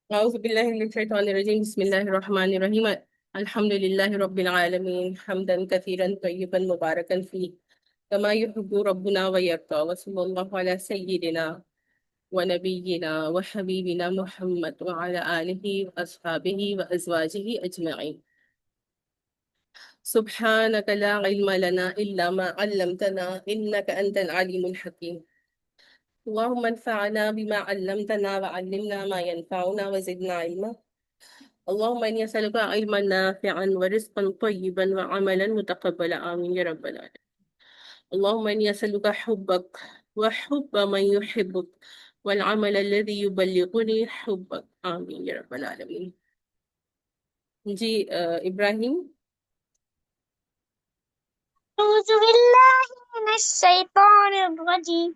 أعوذ بالله من الشيطان الرجيم. بسم الله الرحمن الرحيم. الحمد لله رب العالمين حمدا كثيرا طيبا مباركا فيه كما يحب ربنا ويرضى، وصلى الله على سيدنا ونبينا وحبيبنا محمد وعلى آله وأصحابه وأزواجه أجمعين. سبحانك لا علم لنا إلا ما علمتنا إنك أنت العليم الحكيم. اللهم انفعنا بما علمتنا وعلمنا ما ينفعنا وزدنا علما. اللهم إني أسألك علما نافعا ورزقا طيبا وعملا متقبلا، آمين يا رب العالمين. اللهم إني أسألك حبك وحب من يحبك والعمل الذي يبلغني حبك، آمين يا رب العالمين. جی ابراہیم. أعوذ بالله من الشيطان الرجيم.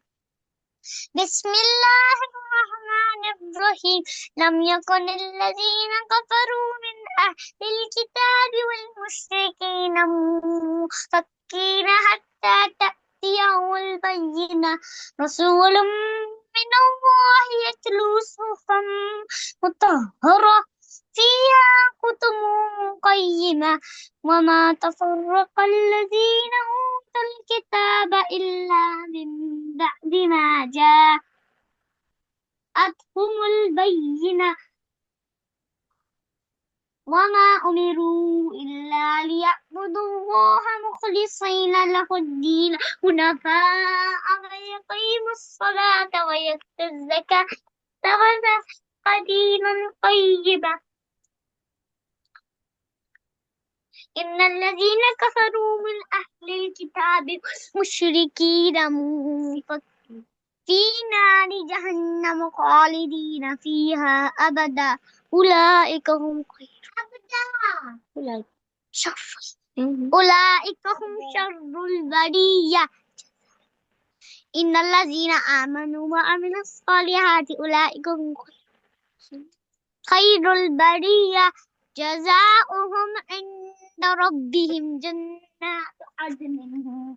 بسم الله الرحمن الرحيم. لم يكن الذين كفروا من أهل الكتاب والمشركين منفكين حتى تأتيهم البينة. رسول من الله يتلو صحفا مطهرة فيها كتب قيمة وما تفرق الذين أوتوا الكتاب إلا من بعد ما جاءتهم البينة وما أمروا إلا ليعبدوا الله مخلصين له الدين حنفاء ويقيموا الصلاة ويؤتوا الزكاة دينا قيما. إن الذين كفروا من أهل الكتاب مشركين منفكين في نار جهنم خالدين فيها أبدا أولئك هم شر البرية. إن الذين آمنوا وعملوا الصالحات أولئك هم خير البرية جزاؤهم عند ربهم جنات عدن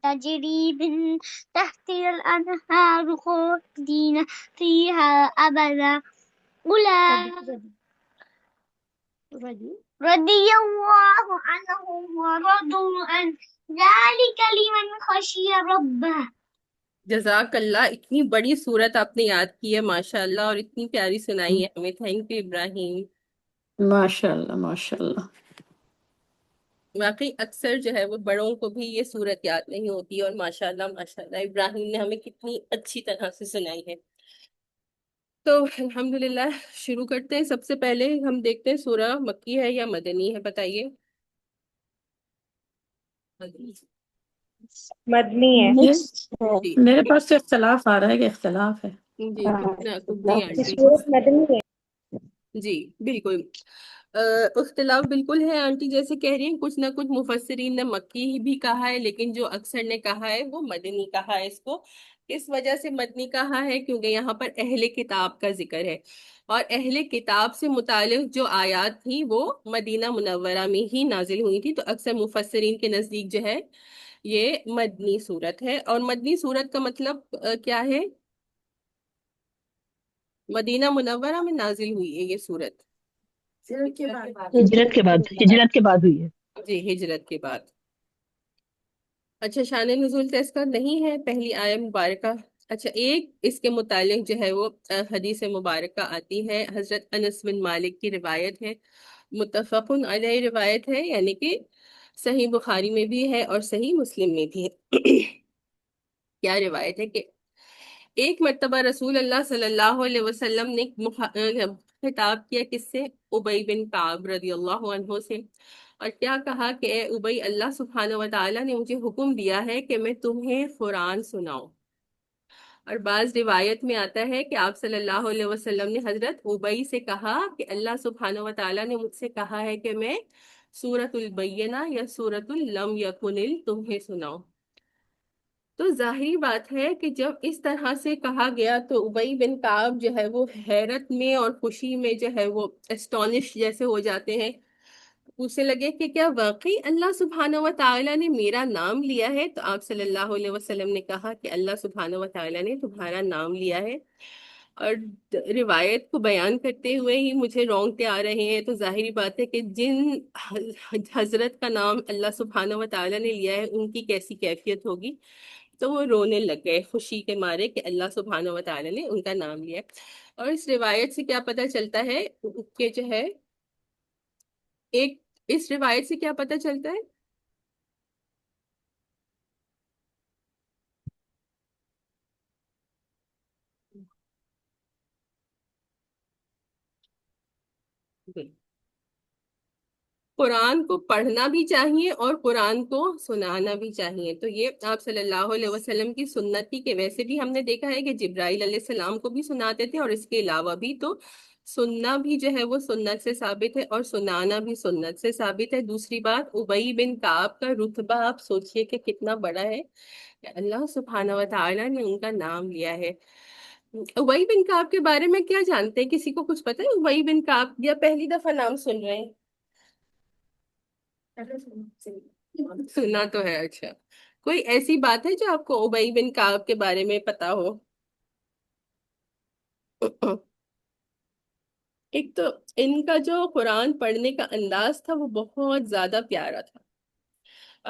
تجري من تحتها الأنهار خالدين فيها أبدا أولئك رضي الله عنهم ورضوا عنه ذلك لمن خشي ربه. جزاک اللہ، اتنی بڑی صورت آپ نے یاد کی ہے ماشاء اللہ، اور اتنی پیاری سنائی ہے ہمیں. تھینک یو ابراہیم. ماشاء اللہ ماشاء اللہ. واقعی اکثر جو ہے وہ بڑوں کو بھی یہ صورت یاد نہیں ہوتی، اور ماشاء اللہ ابراہیم نے ہمیں کتنی اچھی طرح سے سنائی ہے. تو الحمدللہ شروع کرتے ہیں. سب سے پہلے ہم دیکھتے ہیں سورہ مکی ہے یا مدنی ہے، بتائیے. مدنی ہے. جی میرے پاس تو اختلاف آ رہا ہے کہ اختلاف ہے. جی جی آنٹی. سورت مدنی ہے. جی بالکل اختلاف بالکل ہے آنٹی، جیسے کہہ رہی ہیں کچھ نہ کچھ مفسرین نے مکی ہی بھی کہا ہے، لیکن جو اکثر نے کہا ہے وہ مدنی کہا ہے اس کو. اس وجہ سے مدنی کہا ہے کیونکہ یہاں پر اہل کتاب کا ذکر ہے، اور اہل کتاب سے متعلق جو آیات تھی وہ مدینہ منورہ میں ہی نازل ہوئی تھی، تو اکثر مفسرین کے نزدیک جو ہے یہ مدنی صورت ہے. اور مدنی صورت کا مطلب کیا ہے؟ مدینہ منورہ میں نازل ہوئی ہے یہ صورت. ہجرت کے بعد ہوئی ہے. جی ہجرت کے بعد. اچھا، شان نزول تو اس کا نہیں ہے پہلی آیہ مبارکہ. اچھا، ایک اس کے متعلق جو ہے وہ حدیث مبارکہ آتی ہے، حضرت انس بن مالک کی روایت ہے، متفق علیہ روایت ہے، یعنی کہ صحیح بخاری میں بھی ہے اور صحیح مسلم میں بھی ہے. کیا روایت ہے کہ ایک مرتبہ رسول اللہ صلی اللہ علیہ وسلم نے خطاب کیا کس سے؟ ابی بن کعب رضی اللہ عنہ سے، اور کیا کہا کہ اے ابی، اللہ سبحانہ وتعالی نے مجھے حکم دیا ہے کہ میں تمہیں قرآن سناؤں. اور بعض روایت میں آتا ہے کہ آپ صلی اللہ علیہ وسلم نے حضرت ابی سے کہا کہ اللہ سبحانہ وتعالی نے مجھ سے کہا ہے کہ میں سورۃ البینہ یا سورۃ لم یکن تمہیں سناؤں. تو ظاہری بات ہے کہ جب اس طرح سے کہا گیا تو ابی بن کعب جو ہے وہ حیرت میں اور خوشی میں جو ہے وہ اسٹونش جیسے ہو جاتے ہیں. پوچھنے لگے کہ کیا واقعی اللہ سبحانہ و تعالی نے میرا نام لیا ہے؟ تو آپ صلی اللہ علیہ وسلم نے کہا کہ اللہ سبحانہ و تعالی نے تمہارا نام لیا ہے. اور روایت کو بیان کرتے ہوئے ہی مجھے رونگٹے آ رہے ہیں، تو ظاہری بات ہے کہ جن حضرت کا نام اللہ سبحانہ و تعالیٰ نے لیا ہے ان کی کیسی کیفیت ہوگی۔ تو وہ رونے لگ گئے خوشی کے مارے کہ اللہ سبحانہ و تعالیٰ نے ان کا نام لیا۔ اور اس روایت سے کیا پتہ چلتا ہے کہ جو ہے ایک، اس روایت سے کیا پتہ چلتا ہے؟ قرآن کو پڑھنا بھی چاہیے اور قرآن کو سنانا بھی چاہیے۔ تو یہ آپ صلی اللہ علیہ وسلم کی سنت تھی کہ ویسے بھی ہم نے دیکھا ہے کہ جبرائیل علیہ السلام کو بھی سناتے تھے، اور اس کے علاوہ بھی تو سننا بھی جو ہے وہ سنت سے ثابت ہے اور سنانا بھی سنت سے ثابت ہے۔ دوسری بات، ابی بن کعب کا رتبہ آپ سوچئے کہ کتنا بڑا ہے، کہ اللہ سبحانہ و تعالیٰ نے ان کا نام لیا ہے۔ ابی بن کعب کے بارے میں کیا جانتے ہیں؟ کسی کو کچھ پتہ ہے ابی بن کعب، یا پہلی دفعہ نام سن رہے ہیں؟ سنا تو ہے، اچھا۔ کوئی ایسی بات ہے جو آپ کو ابی بن کعب کے بارے میں پتا ہو؟ ایک تو ان کا جو قرآن پڑھنے کا انداز تھا وہ بہت زیادہ پیارا تھا۔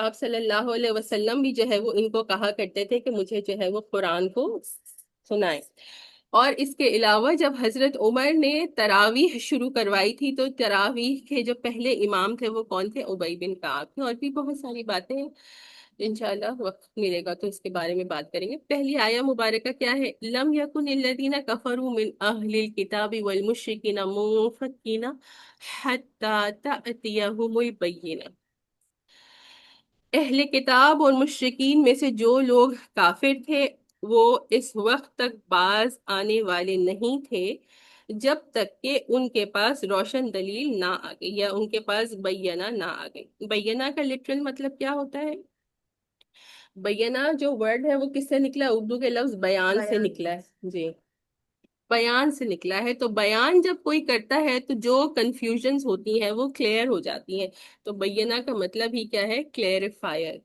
آپ صلی اللہ علیہ وسلم بھی جو ہے وہ ان کو کہا کرتے تھے کہ مجھے جو ہے وہ قرآن کو سنائیں۔ اور اس کے علاوہ جب حضرت عمر نے تراویح شروع کروائی تھی تو تراویح کے جو پہلے امام تھے وہ کون تھے؟ ابی بن کعب تھے۔ اور بھی بہت ساری باتیں ہیں، انشاءاللہ وقت ملے گا تو اس کے بارے میں بات کریں گے۔ پہلی آیہ مبارکہ کیا ہے؟ لم یکن الذین کفروا من اہل الکتاب والمشرکین منفکین حتی تأتیہم البینہ۔ اہل کتاب اور مشرکین میں سے جو لوگ کافر تھے وہ اس وقت تک باز آنے والے نہیں تھے جب تک کہ ان کے پاس روشن دلیل نہ آ گئی، یا ان کے پاس بینہ نہ آ گئی۔ بینہ کا لٹرل مطلب کیا ہوتا ہے؟ بینہ جو ورڈ ہے وہ کس سے نکلا ہے؟ اردو کے لفظ بیان سے نکلا ہے، جی، بیان سے نکلا ہے۔ تو بیان جب کوئی کرتا ہے تو جو کنفیوژنز ہوتی ہیں وہ کلیئر ہو جاتی ہیں۔ تو بینہ کا مطلب ہی کیا ہے؟ کلیئرفائر۔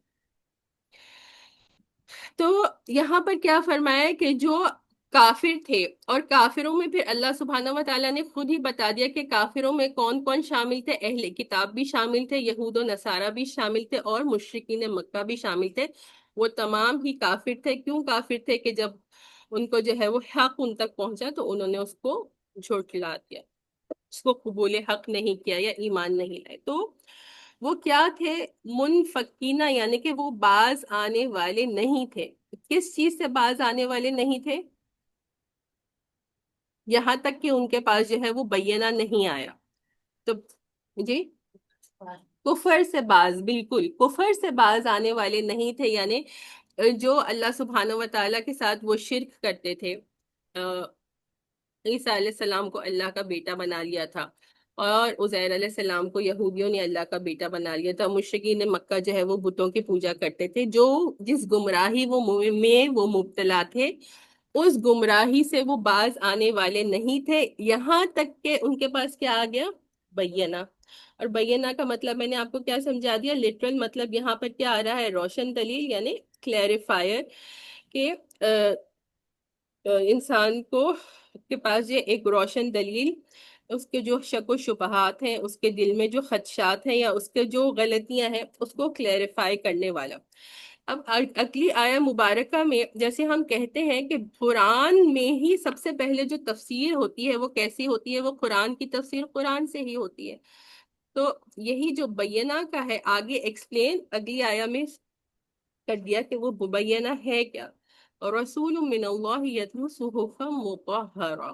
تو یہاں پر کیا فرمایا ہے کہ جو کافر تھے، اور کافروں میں پھر اللہ سبحانہ و تعالیٰ نے خود ہی بتا دیا کہ کافروں میں کون کون شامل تھے۔ اہل کتاب بھی شامل تھے، یہود و نصارہ بھی شامل تھے، اور مشرکین مکہ بھی شامل تھے۔ وہ تمام ہی کافر تھے۔ کیوں کافر تھے؟ کہ جب ان کو جو ہے وہ حق ان تک پہنچا تو انہوں نے اس کو جھٹلا دیا، اس کو قبول حق نہیں کیا یا ایمان نہیں لائے۔ تو وہ کیا تھے؟ منفکینہ، یعنی کہ وہ باز آنے والے نہیں تھے۔ کس چیز سے باز آنے والے نہیں تھے؟ یہاں تک کہ ان کے پاس جو ہے وہ بینہ نہیں آیا۔ تو جی، کفر سے باز، بالکل کفر سے باز آنے والے نہیں تھے، یعنی جو اللہ سبحانہ و تعالیٰ کے ساتھ وہ شرک کرتے تھے، عیسیٰ علیہ السلام کو اللہ کا بیٹا بنا لیا تھا، اور عزیر علیہ السلام کو یہودیوں نے اللہ کا بیٹا بنا لیا تھا، مشرکین مکہ جو ہے وہ بتوں کی پوجا کرتے تھے، جو جس گمراہی میں وہ مبتلا تھے اس گمراہی سے وہ باز آنے والے نہیں تھے، یہاں تک کہ ان کے پاس کیا آ گیا؟ بینہ۔ اور بینہ کا مطلب میں نے آپ کو کیا سمجھا دیا؟ لٹرل مطلب یہاں پر کیا آ رہا ہے؟ روشن دلیل، یعنی کلیریفائر، کہ انسان کو کے پاس یہ ایک روشن دلیل، اس کے جو شک و شبہات ہیں، اس کے دل میں جو خدشات ہیں، یا اس کے جو غلطیاں ہیں، اس کو کلیریفائی کرنے والا۔ اب اگلی آیہ مبارکہ میں جیسے ہم کہتے ہیں کہ قرآن میں ہی سب سے پہلے جو تفسیر ہوتی ہے وہ کیسی ہوتی ہے؟ وہ قرآن کی تفسیر قرآن سے ہی ہوتی ہے۔ تو یہی جو بینہ کا ہے آگے ایکسپلین اگلی آیہ میں کر دیا کہ وہ مبینہ ہے کیا؟ رسول من اللہ یتلو صحفا مطہرہ۔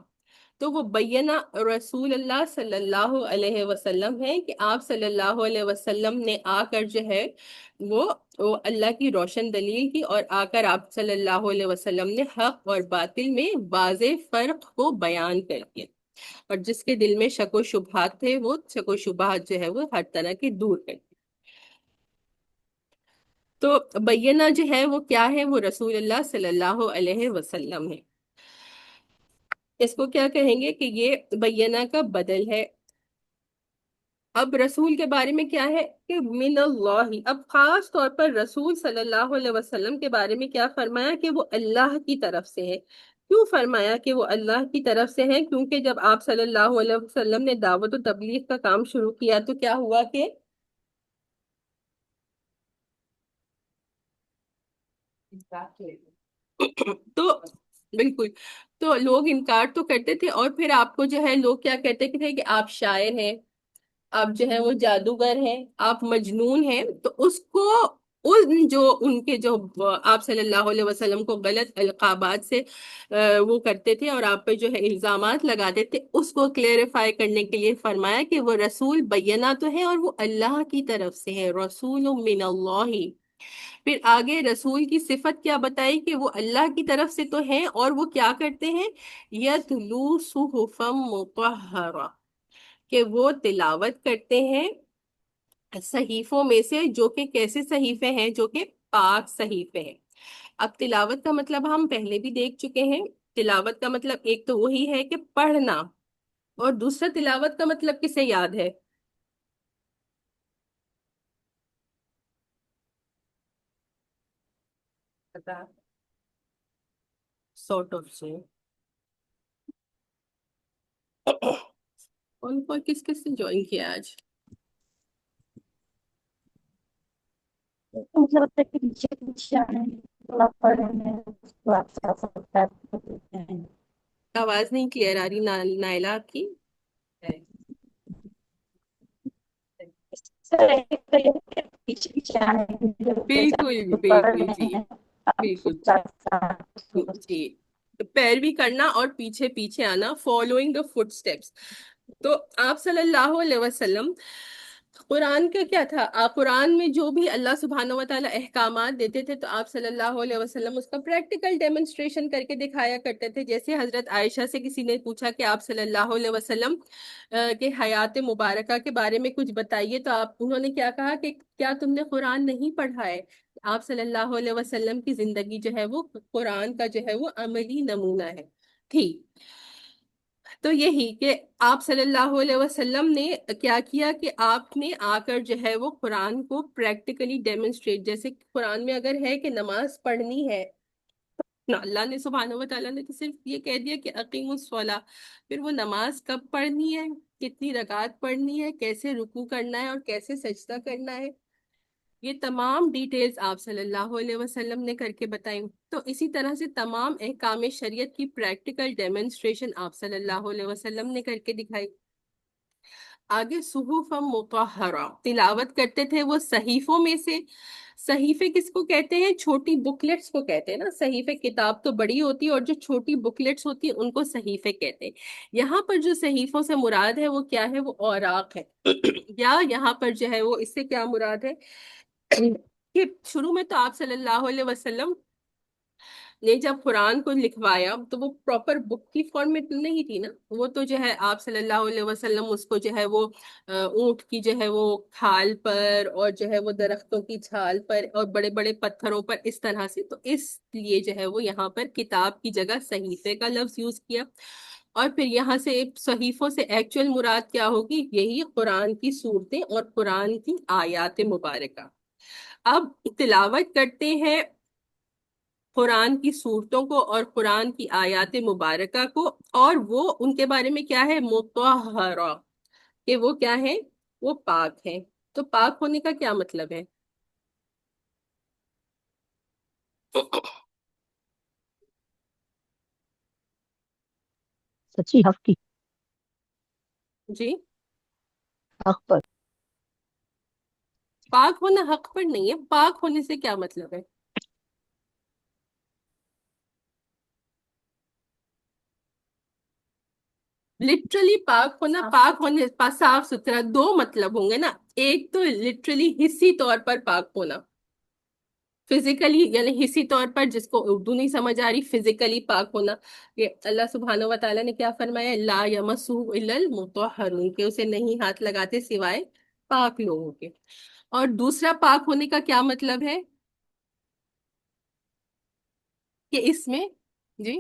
تو وہ بینہ رسول اللہ صلی اللہ علیہ وسلم ہے کہ آپ صلی اللہ علیہ وسلم نے آ کر جو ہے وہ اللہ کی روشن دلیل کی، اور آ کر آپ صلی اللہ علیہ وسلم نے حق اور باطل میں واضح فرق کو بیان کر دیا، اور جس کے دل میں شک و شبہات تھے وہ شک و شبہات جو ہے وہ ہر طرح کی دور کر دی۔ تو بینہ جو ہے وہ کیا ہے؟ وہ رسول اللہ صلی اللہ علیہ وسلم ہے۔ اس کو کیا کہیں گے؟ کہ یہ بینہ کا بدل ہے۔ اب رسول کے بارے میں کیا ہے؟ کہ من اللہ، اب خاص طور پر رسول صلی اللہ علیہ وسلم کے بارے میں کیا فرمایا؟ کہ وہ اللہ کی طرف سے ہے۔ کیوں فرمایا کہ وہ اللہ کی طرف سے ہیں؟ کیونکہ جب آپ صلی اللہ علیہ وسلم نے دعوت و تبلیغ کا کام شروع کیا تو کیا ہوا کہ تو بالکل، تو لوگ انکار تو کرتے تھے، اور پھر آپ کو جو ہے لوگ کیا کہتے تھے کہ آپ شاعر ہیں، آپ جو ہے وہ جادوگر ہیں، آپ مجنون ہیں، تو اس کو ان کے جو آپ صلی اللہ علیہ وسلم کو غلط القابات سے وہ کرتے تھے اور آپ پہ جو ہے الزامات لگاتے تھے، اس کو کلیریفائی کرنے کے لیے فرمایا کہ وہ رسول بینہ تو ہے اور وہ اللہ کی طرف سے ہے، رسول من اللہ۔ پھر آگے رسول کی صفت کیا بتائی کہ وہ اللہ کی طرف سے تو ہیں اور وہ کیا کرتے ہیں، یتلو صحفا مطہرہ، کہ وہ تلاوت کرتے ہیں صحیفوں میں سے، جو کہ کیسے صحیفے ہیں، جو کہ پاک صحیفے ہیں۔ اب تلاوت کا مطلب ہم پہلے بھی دیکھ چکے ہیں، تلاوت کا مطلب ایک تو وہی ہے کہ پڑھنا، اور دوسرا تلاوت کا مطلب کسے یاد ہے؟ پتا سارٹ آف سے کون کون کس کس سے جوائن کیا آج؟ مجھے لگتا ہے کہ پیچھے پیچھے آنے تھوڑا پڑھ رہے ہیں اس کو آپ ساتھ ساتھ ٹائپ کر دیتے ہیں۔ آواز نہیں کلیئر آ رہی نائلہ آپ کی؟ سر ایک تو یہ کہ پیچھے پیچھے آنے بالکل پڑھ بالکل رہے جی، ہیں آپ اس کو بالکل ساتھ ساتھ جی، پیروی کرنا اور پیچھے پیچھے آنا، فالوئنگ دا فٹ اسٹیپس۔ تو آپ صلی اللہ علیہ وسلم، قرآن کا کیا تھا، آپ قرآن میں جو بھی اللہ سبحانہ و تعالیٰ احکامات دیتے تھے تو آپ صلی اللہ علیہ وسلم اس کا پریکٹیکل ڈیمونسٹریشن کر کے دکھایا کرتے تھے۔ جیسے حضرت عائشہ سے کسی نے پوچھا کہ آپ صلی اللہ علیہ وسلم کے حیات مبارکہ کے بارے میں کچھ بتائیے، تو انہوں نے کیا کہا کہ کیا تم نے قرآن نہیں پڑھا ہے؟ آپ صلی اللہ علیہ وسلم کی زندگی جو ہے وہ قرآن کا جو ہے وہ عملی نمونہ ہے تھی۔ تو یہی کہ آپ صلی اللہ علیہ وسلم نے کیا کیا کہ آپ نے آ کر جو ہے وہ قرآن کو پریکٹیکلی ڈیمونسٹریٹ، جیسے قرآن میں اگر ہے کہ نماز پڑھنی ہے، نہ اللہ نے سبحانہ و تعالیٰ نے تو صرف یہ کہہ دیا کہ اقیم الصلاۃ، پھر وہ نماز کب پڑھنی ہے، کتنی رکعت پڑھنی ہے، کیسے رکوع کرنا ہے اور کیسے سجدہ کرنا ہے، یہ تمام ڈیٹیلز آپ صلی اللہ علیہ وسلم نے کر کے بتائیں۔ تو اسی طرح سے تمام احکام شریعت کی پریکٹیکل ڈیمونسٹریشن آپ صلی اللہ علیہ وسلم نے کر کے دکھائی۔ آگے صحف مطہرہ، تلاوت کرتے تھے وہ صحیفوں میں سے۔ صحیفے کس کو کہتے ہیں؟ چھوٹی بکلیٹس کو کہتے ہیں نا، صحیفے کتاب تو بڑی ہوتی ہے اور جو چھوٹی بکلیٹس ہوتی ہیں ان کو صحیفے کہتے ہیں۔ یہاں پر جو صحیفوں سے مراد ہے وہ کیا ہے؟ وہ اوراق ہے یا یہاں پر جو ہے وہ اس سے کیا مراد ہے کہ شروع میں تو آپ صلی اللہ علیہ وسلم نے جب قرآن کو لکھوایا تو وہ پراپر بک کی فارم میں نہیں تھی نا، وہ تو جو ہے آپ صلی اللہ علیہ وسلم اس کو جو ہے وہ اونٹ کی جو ہے وہ کھال پر اور جو ہے وہ درختوں کی چھال پر اور بڑے بڑے پتھروں پر اس طرح سے، تو اس لیے جو ہے وہ یہاں پر کتاب کی جگہ صحیفے کا لفظ یوز کیا۔ اور پھر یہاں سے صحیفوں سے ایکچوئل مراد کیا ہوگی؟ یہی قرآن کی صورتیں اور قرآن کی آیات مبارکہ۔ اب تلاوت کرتے ہیں قرآن کی صورتوں کو اور قرآن کی آیات مبارکہ کو، اور وہ ان کے بارے میں کیا ہے؟ مطہرہ، کہ وہ کیا ہے؟ وہ پاک ہے۔ تو پاک ہونے کا کیا مطلب ہے؟ سچی حق کی، جی، حق پر۔ پاک ہونا حق پر نہیں ہے، پاک ہونے سے کیا مطلب ہے؟ لٹرلی پاک ہونا، پاک ہونے صاف ستھرا، دو مطلب ہوں گے نا، ایک تو لٹرلی حصی طور پر پاک ہونا، فزیکلی یعنی حصی طور پر، جس کو اردو نہیں سمجھ آ رہی، فزیکلی پاک ہونا، کہ اللہ سبحانہ و تعالیٰ نے کیا فرمایا؟ لا یمسہ الا المطہرون، کہ اسے نہیں ہاتھ لگاتے سوائے پاک لوگوں کے۔ اور دوسرا پاک ہونے کا کیا مطلب ہے کہ اس میں، جی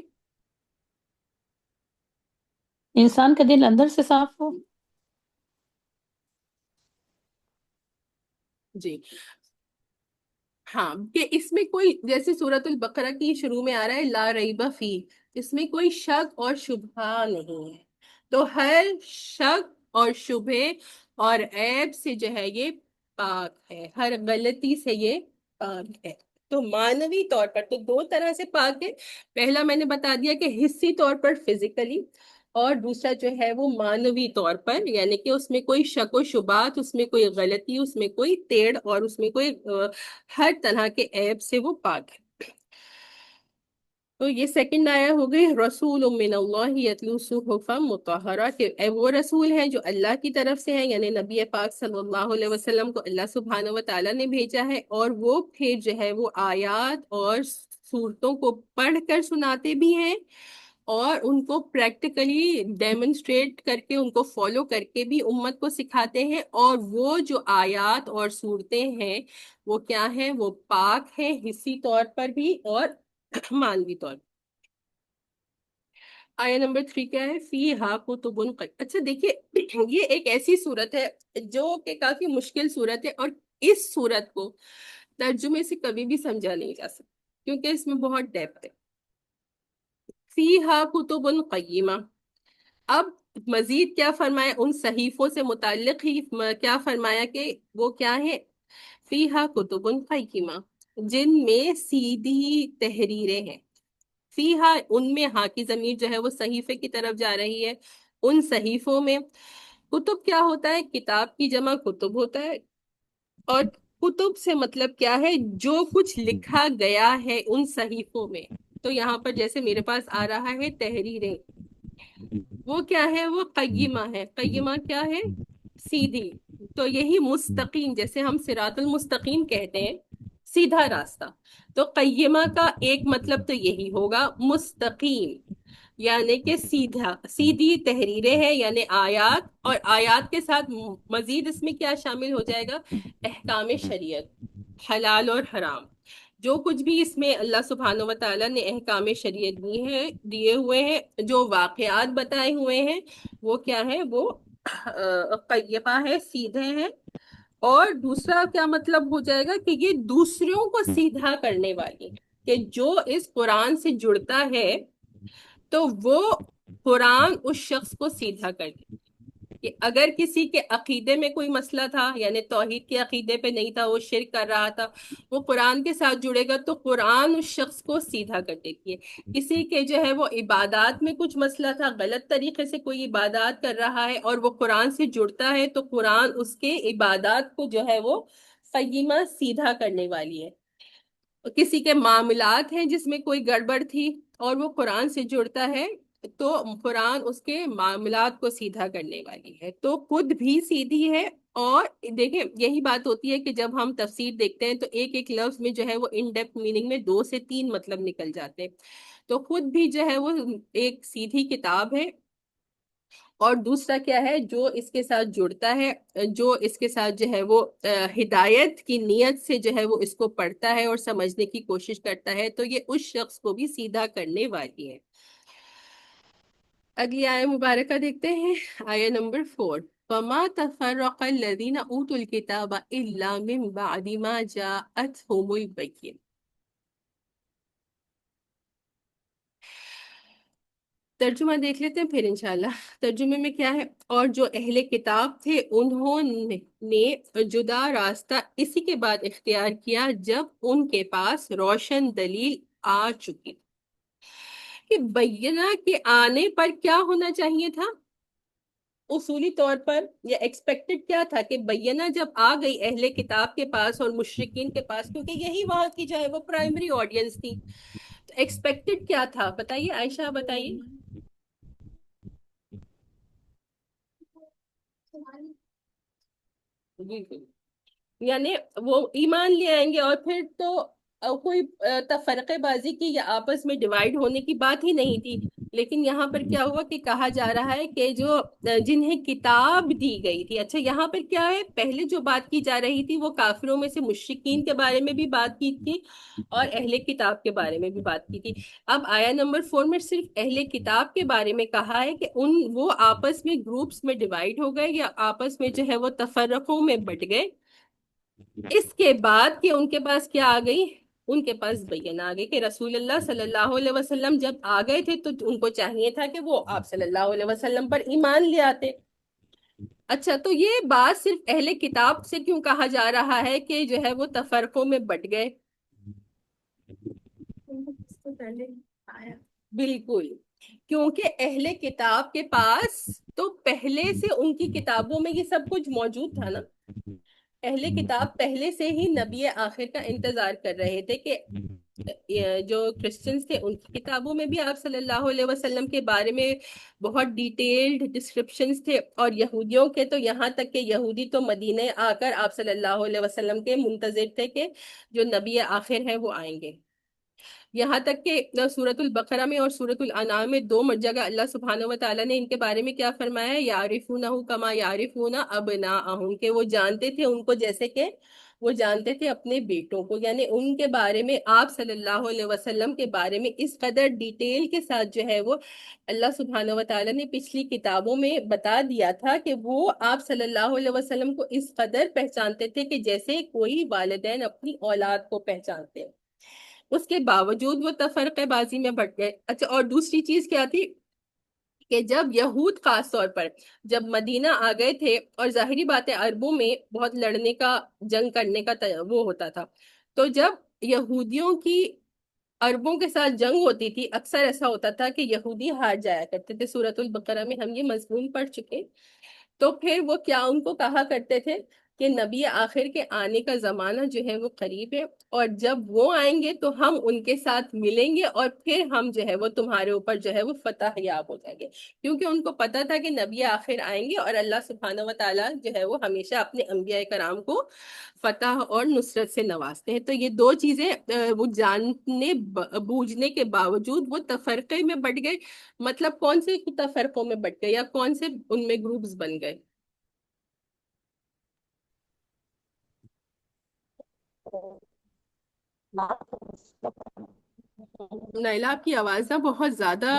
انسان کا دل اندر سے صاف ہو۔ جی ہاں، کہ اس میں کوئی، جیسے سورۃ البقرہ کی شروع میں آ رہا ہے لا ریب فی، اس میں کوئی شک اور شبہ نہیں ہے. تو ہر شک اور شبہ اور عیب سے جو ہے یہ پاک ہے، ہر غلطی سے یہ پاک ہے. تو معنوی طور پر تو دو طرح سے پاک ہے. پہلا میں نے بتا دیا کہ حصی طور پر فزیکلی، اور دوسرا جو ہے وہ معنوی طور پر، یعنی کہ اس میں کوئی شک و شبہات، اس میں کوئی غلطی، اس میں کوئی ٹیڑھ اور اس میں کوئی ہر طرح کے عیب سے وہ پاک ہے. تو یہ سیکنڈ آیا ہو گئی رسول من اللہ یتلو صحفا مطہرہ، کہ وہ رسول ہیں جو اللہ کی طرف سے ہیں، یعنی نبی پاک صلی اللہ علیہ وسلم کو اللہ سبحانہ و تعالیٰ نے بھیجا ہے، اور وہ پھر جو ہے وہ آیات اور صورتوں کو پڑھ کر سناتے بھی ہیں، اور ان کو پریکٹیکلی ڈیمونسٹریٹ کر کے، ان کو فالو کر کے بھی امت کو سکھاتے ہیں. اور وہ جو آیات اور صورتیں ہیں وہ کیا ہیں؟ وہ پاک ہیں، حصی طور پر بھی اور مانوی طور پر. آیا نمبر 3 کیا ہے؟ فیہا کتب اچھا دیکھیے، یہ ایک ایسی صورت ہے جو کہ کافی مشکل صورت ہے، اور اس صورت کو ترجمے سے کبھی بھی سمجھا نہیں جا سکتا کیونکہ اس میں بہت ڈیپتھ ہے. فیہا کتب قیمہ. اب مزید کیا فرمایا؟ ان صحیفوں سے متعلق ہی کیا فرمایا کہ وہ کیا ہے؟ فیہا کتب قیمہ، جن میں سیدھی تحریریں ہیں. فیہا، ان میں، ہاں کی ضمیر جو ہے وہ صحیفے کی طرف جا رہی ہے. ان صحیفوں میں. کتب کیا ہوتا ہے؟ کتاب کی جمع کتب ہوتا ہے. اور کتب سے مطلب کیا ہے؟ جو کچھ لکھا گیا ہے ان صحیفوں میں. تو یہاں پر جیسے میرے پاس آ رہا ہے تحریریں، وہ کیا ہے؟ وہ قیمہ ہے. قیمہ کیا ہے؟ سیدھی. تو یہی مستقیم، جیسے ہم صراط المستقیم کہتے ہیں، سیدھا راستہ. تو قیمہ کا ایک مطلب تو یہی ہوگا، مستقیم، یعنی کہ سیدھا، سیدھی تحریریں ہیں، یعنی آیات. اور آیات کے ساتھ مزید اس میں کیا شامل ہو جائے گا؟ احکام شریعت، حلال اور حرام. جو کچھ بھی اس میں اللہ سبحانہ و تعالیٰ نے احکام شریعت دیے ہوئے ہیں، جو واقعات بتائے ہوئے ہیں، وہ کیا ہے؟ وہ قیمہ ہے، سیدھے ہیں. اور دوسرا کیا مطلب ہو جائے گا؟ کہ یہ دوسروں کو سیدھا کرنے والی، کہ جو اس قرآن سے جڑتا ہے تو وہ قرآن اس شخص کو سیدھا کر دے. کہ اگر کسی کے عقیدے میں کوئی مسئلہ تھا، یعنی توحید کے عقیدے پہ نہیں تھا، وہ شرک کر رہا تھا، وہ قرآن کے ساتھ جڑے گا تو قرآن اس شخص کو سیدھا کر دیتی ہے. کسی کے جو ہے وہ عبادات میں کچھ مسئلہ تھا، غلط طریقے سے کوئی عبادات کر رہا ہے، اور وہ قرآن سے جڑتا ہے تو قرآن اس کے عبادات کو جو ہے وہ قیمہ، سیدھا کرنے والی ہے. کسی کے معاملات ہیں جس میں کوئی گڑبڑ تھی اور وہ قرآن سے جڑتا ہے تو قرآن اس کے معاملات کو سیدھا کرنے والی ہے. تو خود بھی سیدھی ہے. اور دیکھیں، یہی بات ہوتی ہے کہ جب ہم تفسیر دیکھتے ہیں تو ایک ایک لفظ میں جو ہے وہ ان ڈیپتھ میننگ میں 2 سے 3 مطلب نکل جاتے ہیں. تو خود بھی جو ہے وہ ایک سیدھی کتاب ہے. اور دوسرا کیا ہے؟ جو اس کے ساتھ جڑتا ہے، جو اس کے ساتھ جو ہے وہ ہدایت کی نیت سے جو ہے وہ اس کو پڑھتا ہے اور سمجھنے کی کوشش کرتا ہے، تو یہ اس شخص کو بھی سیدھا کرنے والی ہے. اگلی آیہ مبارکہ دیکھتے ہیں، آیہ نمبر 4. وَمَا تَفَرَّقَ الَّذِينَ أُوتُوا الْكِتَابَ إِلَّا مِن بَعْدِ مَا جَاءَتْهُمُ الْبَيِّنَةُ. ترجمہ دیکھ لیتے ہیں پھر انشاءاللہ. ترجمے میں کیا ہے؟ اور جو اہل کتاب تھے انہوں نے جدا راستہ اسی کے بعد اختیار کیا جب ان کے پاس روشن دلیل آ چکی. کہ بینہ کے آنے پر کیا ہونا چاہیے تھا؟ اصولی طور پر یا ایکسپیکٹڈ کیا تھا؟ کہ بینہ جب آ گئی اہل کتاب کے پاس اور مشرکین کے پاس، کیونکہ یہی وہاں کی جو ہے وہ پرائمری آڈینس تھی، تو ایکسپیکٹڈ کیا تھا؟ بتائیے عائشہ، بتائیے. جی جی. یعنی وہ ایمان لے آئیں گے اور پھر تو کوئی تفرقے بازی کی یا آپس میں ڈیوائیڈ ہونے کی بات ہی نہیں تھی. لیکن یہاں پر کیا ہوا کہ کہا جا رہا ہے کہ جو جنہیں کتاب دی گئی تھی. اچھا یہاں پر کیا ہے؟ پہلے جو بات کی جا رہی تھی وہ کافروں میں سے مشرکین کے بارے میں بھی بات کی تھی اور اہل کتاب کے بارے میں بھی بات کی تھی. اب آیہ نمبر 4 میں صرف اہل کتاب کے بارے میں کہا ہے کہ وہ آپس میں گروپس میں ڈیوائیڈ ہو گئے یا آپس میں جو ہے وہ تفرقوں میں بٹ گئے. اس کے بعد کہ ان کے پاس کیا آ گئی؟ ان کے پاس بینہ آ گئے کہ رسول اللہ صلی اللہ علیہ وسلم جب آ گئے تھے تو ان کو چاہیے تھا کہ وہ آپ صلی اللہ علیہ وسلم پر ایمان لے آتے. اچھا تو یہ بات صرف اہل کتاب سے کیوں کہا جا رہا ہے کہ جو ہے وہ تفرقوں میں بٹ گئے؟ بالکل، کیونکہ اہل کتاب کے پاس تو پہلے سے ان کی کتابوں میں یہ سب کچھ موجود تھا نا. اہل کتاب پہلے سے ہی نبی آخر کا انتظار کر رہے تھے کہ جو کرسچنز تھے ان کی کتابوں میں بھی آپ صلی اللہ علیہ وسلم کے بارے میں بہت ڈیٹیلڈ ڈسکرپشنز تھے، اور یہودیوں کے تو یہاں تک کہ یہودی تو مدینہ آ کر آپ صلی اللہ علیہ وسلم کے منتظر تھے کہ جو نبی آخر ہے وہ آئیں گے. یہاں تک کہ سورۃ البقرہ میں اور سورۃ الانعام میں دو جگہ اللہ سبحانہ و تعالیٰ نے ان کے بارے میں کیا فرمایا ہے؟ یعرفونہ کما یعرفون ابناءہم، کہ وہ جانتے تھے ان کو جیسے کہ وہ جانتے تھے اپنے بیٹوں کو. یعنی ان کے بارے میں، آپ صلی اللہ علیہ وسلم کے بارے میں اس قدر ڈیٹیل کے ساتھ جو ہے وہ اللہ سبحانہ و تعالیٰ نے پچھلی کتابوں میں بتا دیا تھا کہ وہ آپ صلی اللہ علیہ وسلم کو اس قدر پہچانتے تھے کہ جیسے کوئی والدین اپنی اولاد کو پہچانتے ہیں. اس کے باوجود وہ تفرقہ بازی میں بٹ گئے. اچھا، اور دوسری چیز کیا تھی کہ جب یہود خاص طور پر جب مدینہ آ گئے تھے، اور ظاہری بات ہے عربوں میں بہت لڑنے کا، جنگ کرنے کا وہ ہوتا تھا، تو جب یہودیوں کی عربوں کے ساتھ جنگ ہوتی تھی اکثر ایسا ہوتا تھا کہ یہودی ہار جایا کرتے تھے. سورۃ البقرہ میں ہم یہ مضمون پڑھ چکے. تو پھر وہ کیا ان کو کہا کرتے تھے کہ نبی آخر کے آنے کا زمانہ جو ہے وہ قریب ہے، اور جب وہ آئیں گے تو ہم ان کے ساتھ ملیں گے، اور پھر ہم جو ہے وہ تمہارے اوپر جو ہے وہ فتح یاب ہو جائیں گے. کیونکہ ان کو پتا تھا کہ نبی آخر آئیں گے، اور اللہ سبحانہ و تعالیٰ جو ہے وہ ہمیشہ اپنے انبیاء کرام کو فتح اور نصرت سے نوازتے ہیں. تو یہ دو چیزیں وہ جاننے بوجھنے کے باوجود وہ تفرقے میں بٹ گئے. مطلب کون سے تفرقوں میں بٹ گئے، یا کون سے ان میں گروپس بن گئے؟ نیلا، آپ کی آواز نا بہت زیادہ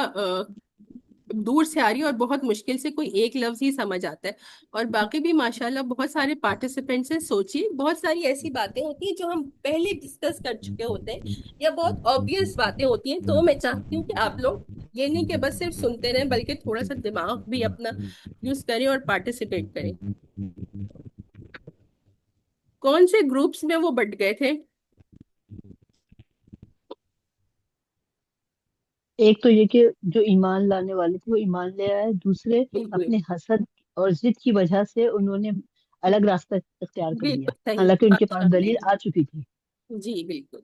دور سے آ رہی ہے، اور بہت مشکل سے کوئی ایک لفظ ہی سمجھ آتا ہے. اور باقی بھی ماشاءاللہ بہت سارے پارٹیسپینٹس ہیں. سوچیے بہت ساری ایسی باتیں ہوتی ہیں جو ہم پہلے ڈسکس کر چکے ہوتے ہیں، یا بہت آبویس باتیں ہوتی ہیں. تو میں چاہتی ہوں کہ آپ لوگ یہ نہیں کہ بس صرف سنتے رہیں، بلکہ تھوڑا سا دماغ بھی اپنا یوز کریں اور پارٹیسپیٹ کریں. کون سے گروپس میں وہ بٹ گئے تھے؟ ایک تو یہ کہ جو ایمان لانے والے تھے وہ ایمان لے آئے، دوسرے بالکل اپنے حسد اور ضد کی وجہ سے انہوں نے الگ راستہ اختیار کر لیا، بالکل صحیح. حالانکہ ان کے اچھا، پاس دلیل آ چکی تھی. جی بالکل.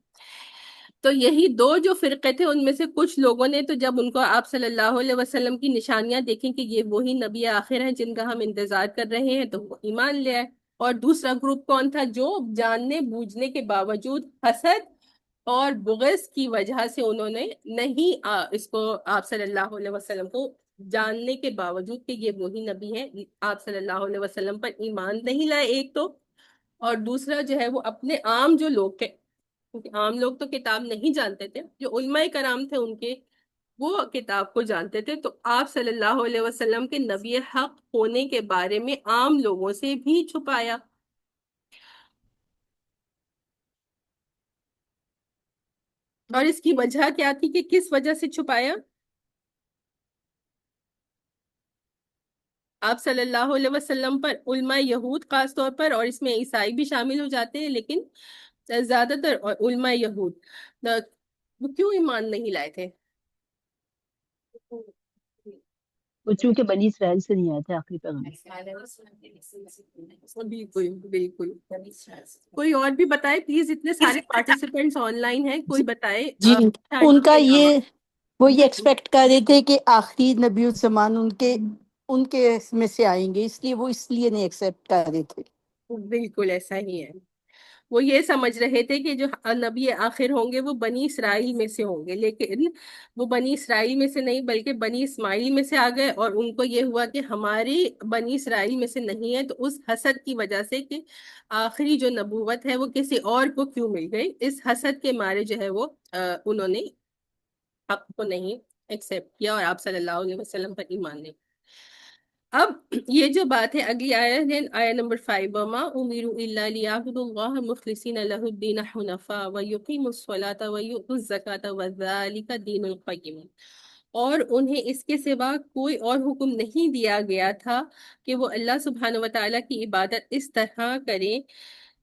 تو یہی دو جو فرقے تھے، ان میں سے کچھ لوگوں نے تو جب ان کو آپ صلی اللہ علیہ وسلم کی نشانیاں دیکھیں کہ یہ وہی نبی آخر ہیں جن کا ہم انتظار کر رہے ہیں، تو وہ ایمان لے آئے. اور دوسرا گروپ کون تھا؟ جو جاننے بوجھنے کے باوجود حسد اور بغض کی وجہ سے انہوں نے نہیں اس کو آپ صلی اللہ علیہ وسلم کو جاننے کے باوجود کہ یہ وہی نبی ہیں، آپ صلی اللہ علیہ وسلم پر ایمان نہیں لائے. ایک تو، اور دوسرا جو ہے وہ اپنے عام جو لوگ تھے، کیونکہ عام لوگ تو کتاب نہیں جانتے تھے، جو علماء کرام تھے ان کے وہ کتاب کو جانتے تھے. تو آپ صلی اللہ علیہ وسلم کے نبی حق ہونے کے بارے میں عام لوگوں سے بھی چھپایا. اور اس کی وجہ کیا تھی کہ کس وجہ سے چھپایا؟ آپ صلی اللہ علیہ وسلم پر علماء یہود خاص طور پر، اور اس میں عیسائی بھی شامل ہو جاتے ہیں، لیکن زیادہ تر علماء یہود وہ کیوں ایمان نہیں لائے تھے؟ وہ چونکہ بنی اسرائیل سے نہیں آئے تھے آخری پیغمبر. بالکل بالکل. کوئی اور بھی بتائے پلیز، اتنے سارے پارٹیسپینٹس آن لائن ہیں، کوئی بتائے جی، ان کا کے علاوہ. یہ وہ یہ ایکسپیکٹ کر رہے تھے کہ آخری نبی الزمان ان کے میں سے آئیں گے، اس لیے نہیں ایکسپٹ کر رہے تھے. بالکل ایسا ہی ہے. وہ یہ سمجھ رہے تھے کہ جو نبی آخر ہوں گے وہ بنی اسرائیل میں سے ہوں گے، لیکن وہ بنی اسرائیل میں سے نہیں بلکہ بنی اسماعیل میں سے آ گئے. اور ان کو یہ ہوا کہ ہماری بنی اسرائیل میں سے نہیں ہے، تو اس حسد کی وجہ سے کہ آخری جو نبوت ہے وہ کسی اور کو کیوں مل گئی، اس حسد کے مارے جو ہے وہ انہوں نے حق کو نہیں ایکسپٹ کیا، اور آپ صلی اللہ علیہ وسلم پر ایمان نہیں. اب یہ جو بات ہے اگلی آیت ہے آیت نمبر 5، وما امروا الا ليعبدوا الله مخلصين له الدين حنفاء ويقيموا الصلاة ويؤتوا الزكاة وذلك دين القيم، اور انہیں اس کے سوا کوئی اور حکم نہیں دیا گیا تھا کہ وہ اللہ سبحانہ و تعالیٰ کی عبادت اس طرح کریں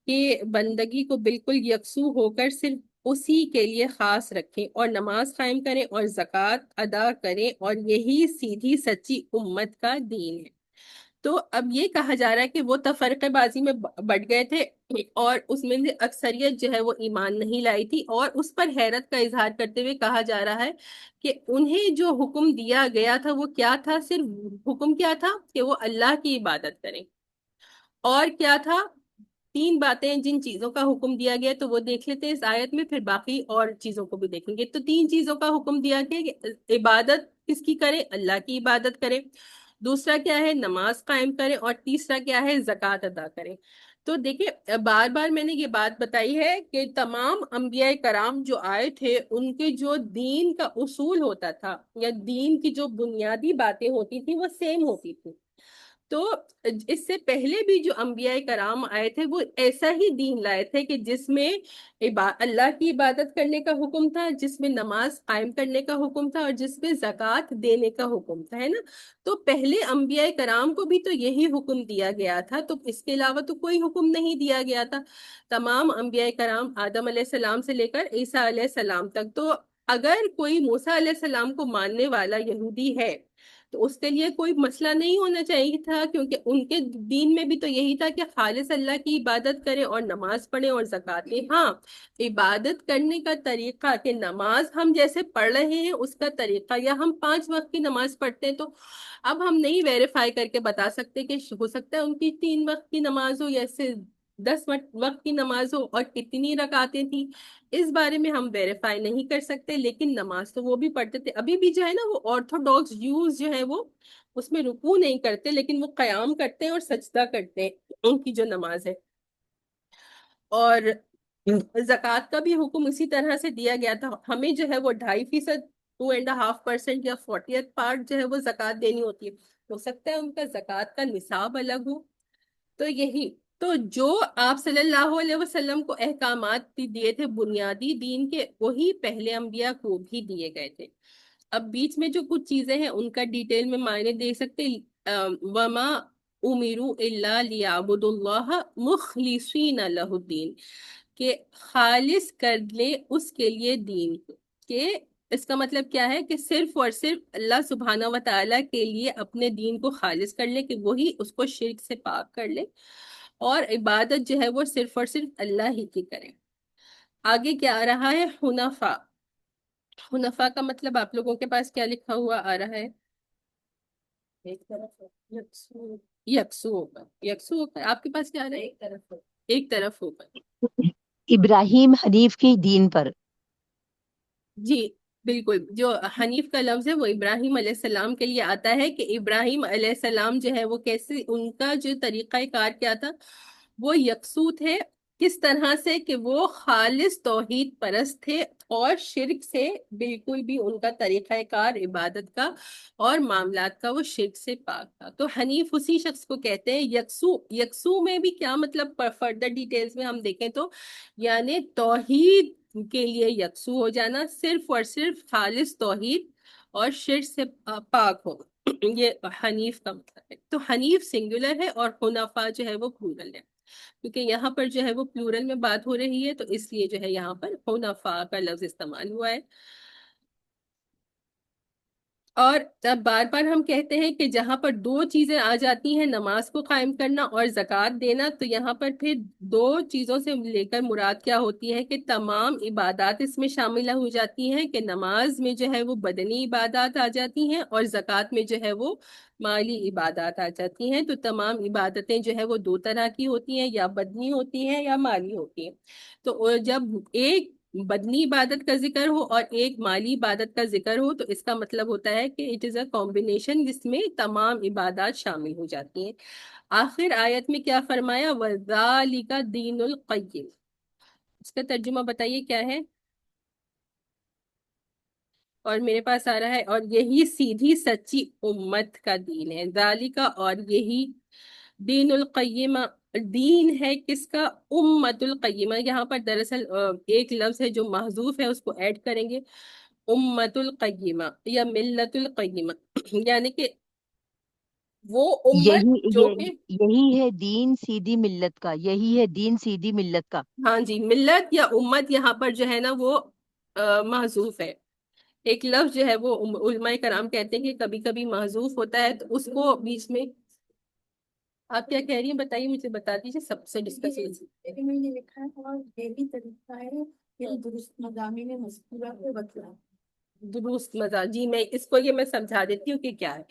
کہ بندگی کو بالکل یکسو ہو کر صرف اسی کے لیے خاص رکھیں، اور نماز قائم کریں اور زکوٰۃ ادا کریں، اور یہی سیدھی سچی امت کا دین ہے۔ تو اب یہ کہا جا رہا ہے کہ وہ تفرقہ بازی میں بٹ گئے تھے، اور اس میں سے اکثریت جو ہے وہ ایمان نہیں لائی تھی، اور اس پر حیرت کا اظہار کرتے ہوئے کہا جا رہا ہے کہ انہیں جو حکم دیا گیا تھا وہ کیا تھا، صرف حکم کیا تھا کہ وہ اللہ کی عبادت کریں، اور کیا تھا، 3 باتیں جن چیزوں کا حکم دیا گیا تو وہ دیکھ لیتے ہیں اس آیت میں، پھر باقی اور چیزوں کو بھی دیکھیں گے۔ تو 3 چیزوں کا حکم دیا گیا کہ عبادت کس کی کریں، اللہ کی عبادت کریں، دوسرا کیا ہے نماز قائم کریں، اور تیسرا کیا ہے زکوٰۃ ادا کریں۔ تو دیکھیں بار بار میں نے یہ بات بتائی ہے کہ تمام انبیاء کرام جو آئے تھے ان کے جو دین کا اصول ہوتا تھا یا دین کی جو بنیادی باتیں ہوتی تھی وہ سیم ہوتی تھی۔ تو اس سے پہلے بھی جو انبیاء کرام آئے تھے وہ ایسا ہی دین لائے تھے کہ جس میں اللہ کی عبادت کرنے کا حکم تھا، جس میں نماز قائم کرنے کا حکم تھا، اور جس میں زکوٰۃ دینے کا حکم تھا، ہے نا۔ تو پہلے انبیاء کرام کو بھی تو یہی حکم دیا گیا تھا، تو اس کے علاوہ تو کوئی حکم نہیں دیا گیا تھا۔ تمام انبیاء کرام آدم علیہ السلام سے لے کر عیسیٰ علیہ السلام تک، تو اگر کوئی موسیٰ علیہ السلام کو ماننے والا یہودی ہے تو اس کے لیے کوئی مسئلہ نہیں ہونا چاہیے تھا، کیونکہ ان کے دین میں بھی تو یہی تھا کہ خالص اللہ کی عبادت کریں اور نماز پڑھیں اور زکوٰۃ دیں۔ ہاں، عبادت کرنے کا طریقہ کہ نماز ہم جیسے پڑھ رہے ہیں اس کا طریقہ، یا ہم 5 وقت کی نماز پڑھتے ہیں تو اب ہم نہیں ویریفائی کر کے بتا سکتے کہ ہو سکتا ہے ان کی 3 وقت کی نماز ہو یا سے 10 وقت کی نماز ہو اور کتنی رکعتیں تھیں، اس بارے میں ہم ویریفائی نہیں کر سکتے، لیکن نماز تو وہ بھی پڑھتے تھے۔ ابھی بھی جو ہے نا وہ آرتھوڈاکس جیوز جو ہے وہ اس میں رکوع نہیں کرتے، لیکن وہ قیام کرتے ہیں اور سجدہ کرتے ہیں، ان کی جو نماز ہے۔ اور زکوٰۃ کا بھی حکم اسی طرح سے دیا گیا تھا، ہمیں جو ہے وہ 2.5%، 2.5% یا 40th پارٹ جو ہے وہ زکوٰۃ دینی ہوتی ہے۔ ہو سکتا ہے ان کا زکوٰۃ کا نصاب الگ ہو۔ تو یہی تو جو آپ صلی اللہ علیہ وسلم کو احکامات دیے تھے بنیادی دین کے، وہی پہلے انبیاء کو بھی دیے گئے تھے۔ اب بیچ میں جو کچھ چیزیں ہیں ان کا ڈیٹیل میں معنی دے سکتے، وما امروا الا لیعبدوا اللہ مخلصین لہ الدین، کہ خالص کر لے اس کے لیے دین کو، کہ اس کا مطلب کیا ہے کہ صرف اور صرف اللہ سبحانہ و تعالیٰ کے لیے اپنے دین کو خالص کر لے، کہ وہی اس کو شرک سے پاک کر لے، اور عبادت جو ہے وہ صرف اور صرف اللہ ہی کی کرے۔ آگے کیا آ رہا ہے، حنفاء۔ حنفاء کا مطلب آپ لوگوں کے پاس کیا لکھا ہوا آ رہا ہے؟ ایک طرف یکسو، یکسو ہو کر، یکسو ہو کر آپ کے پاس کیا آ رہا ہے؟ ایک طرف، ایک طرف ہو کر۔ ابراہیم حنیف کی دین پر۔ جی بالکل، جو حنیف کا لفظ ہے وہ ابراہیم علیہ السلام کے لیے آتا ہے، کہ ابراہیم علیہ السلام جو ہے وہ کیسے، ان کا جو طریقہ کار کیا تھا، وہ یکسو تھے، کس طرح سے کہ وہ خالص توحید پرست تھے، اور شرک سے بالکل بھی ان کا طریقہ کار عبادت کا اور معاملات کا وہ شرک سے پاک تھا۔ تو حنیف اسی شخص کو کہتے ہیں۔ یکسو، یکسو میں بھی کیا مطلب، فردر ڈیٹیلز میں ہم دیکھیں تو یعنی توحید کے لیے یکسو ہو جانا، صرف اور صرف خالص توحید اور شرک سے پاک ہو، یہ حنیف کا مطلب ہے۔ تو حنیف سنگولر ہے اور حنفاء جو ہے وہ پلورل ہے، کیونکہ یہاں پر جو ہے وہ پلورل میں بات ہو رہی ہے، تو اس لیے جو ہے یہاں پر حنفاء کا لفظ استعمال ہوا ہے۔ اور اب بار بار ہم کہتے ہیں کہ جہاں پر 2 چیزیں آ جاتی ہیں، نماز کو قائم کرنا اور زکوٰۃ دینا، تو یہاں پر پھر 2 چیزوں سے لے کر مراد کیا ہوتی ہے کہ تمام عبادات اس میں شامل ہو جاتی ہیں، کہ نماز میں جو ہے وہ بدنی عبادات آ جاتی ہیں، اور زکوٰۃ میں جو ہے وہ مالی عبادات آ جاتی ہیں۔ تو تمام عبادتیں جو ہے وہ 2 طرح کی ہوتی ہیں، یا بدنی ہوتی ہیں یا مالی ہوتی ہیں۔ تو جب ایک بدنی عبادت کا ذکر ہو اور ایک مالی عبادت کا ذکر ہو، تو اس کا مطلب ہوتا ہے کہ اٹ از اے کمبینیشن جس میں تمام عبادات شامل ہو جاتی ہیں۔ آخر آیت میں کیا فرمایا، وَذَلِكَ دِينُ الْقَيِّمِ، اس کا ترجمہ بتائیے کیا ہے؟ اور میرے پاس آ رہا ہے اور یہی سیدھی سچی امت کا دین ہے، ذالکا اور یہی دین القیمہ، دین ہے کس کا؟ امت القیمہ۔ یہاں پر دراصل ایک لفظ ہے جو محذوف ہے، اس کو ایڈ کریں گے، امت القیمہ یا ملت القیمہ یعنی کہ وہ امت یہی جو کہ، یہی ہے دین سیدھی ملت کا، یہی ہے دین سیدھی ملت کا۔ ہاں جی، ملت یا امت یہاں پر جو ہے نا وہ محذوف ہے۔ ایک لفظ جو ہے وہ علماء کرام کہتے ہیں کہ کبھی کبھی محذوف ہوتا ہے تو اس کو بیچ میں، آپ کیا کہہ رہی ہیں بتائیے، مجھے بتا دیجیے، سب سے ڈسکس میں نے لکھا ہے اور یہی طریقہ ہے کہ درست مضامین مذکورہ کو بتلاؤ۔ درست مزہ، جی میں اس کو یہ میں سمجھا دیتی ہوں کہ کیا ہے۔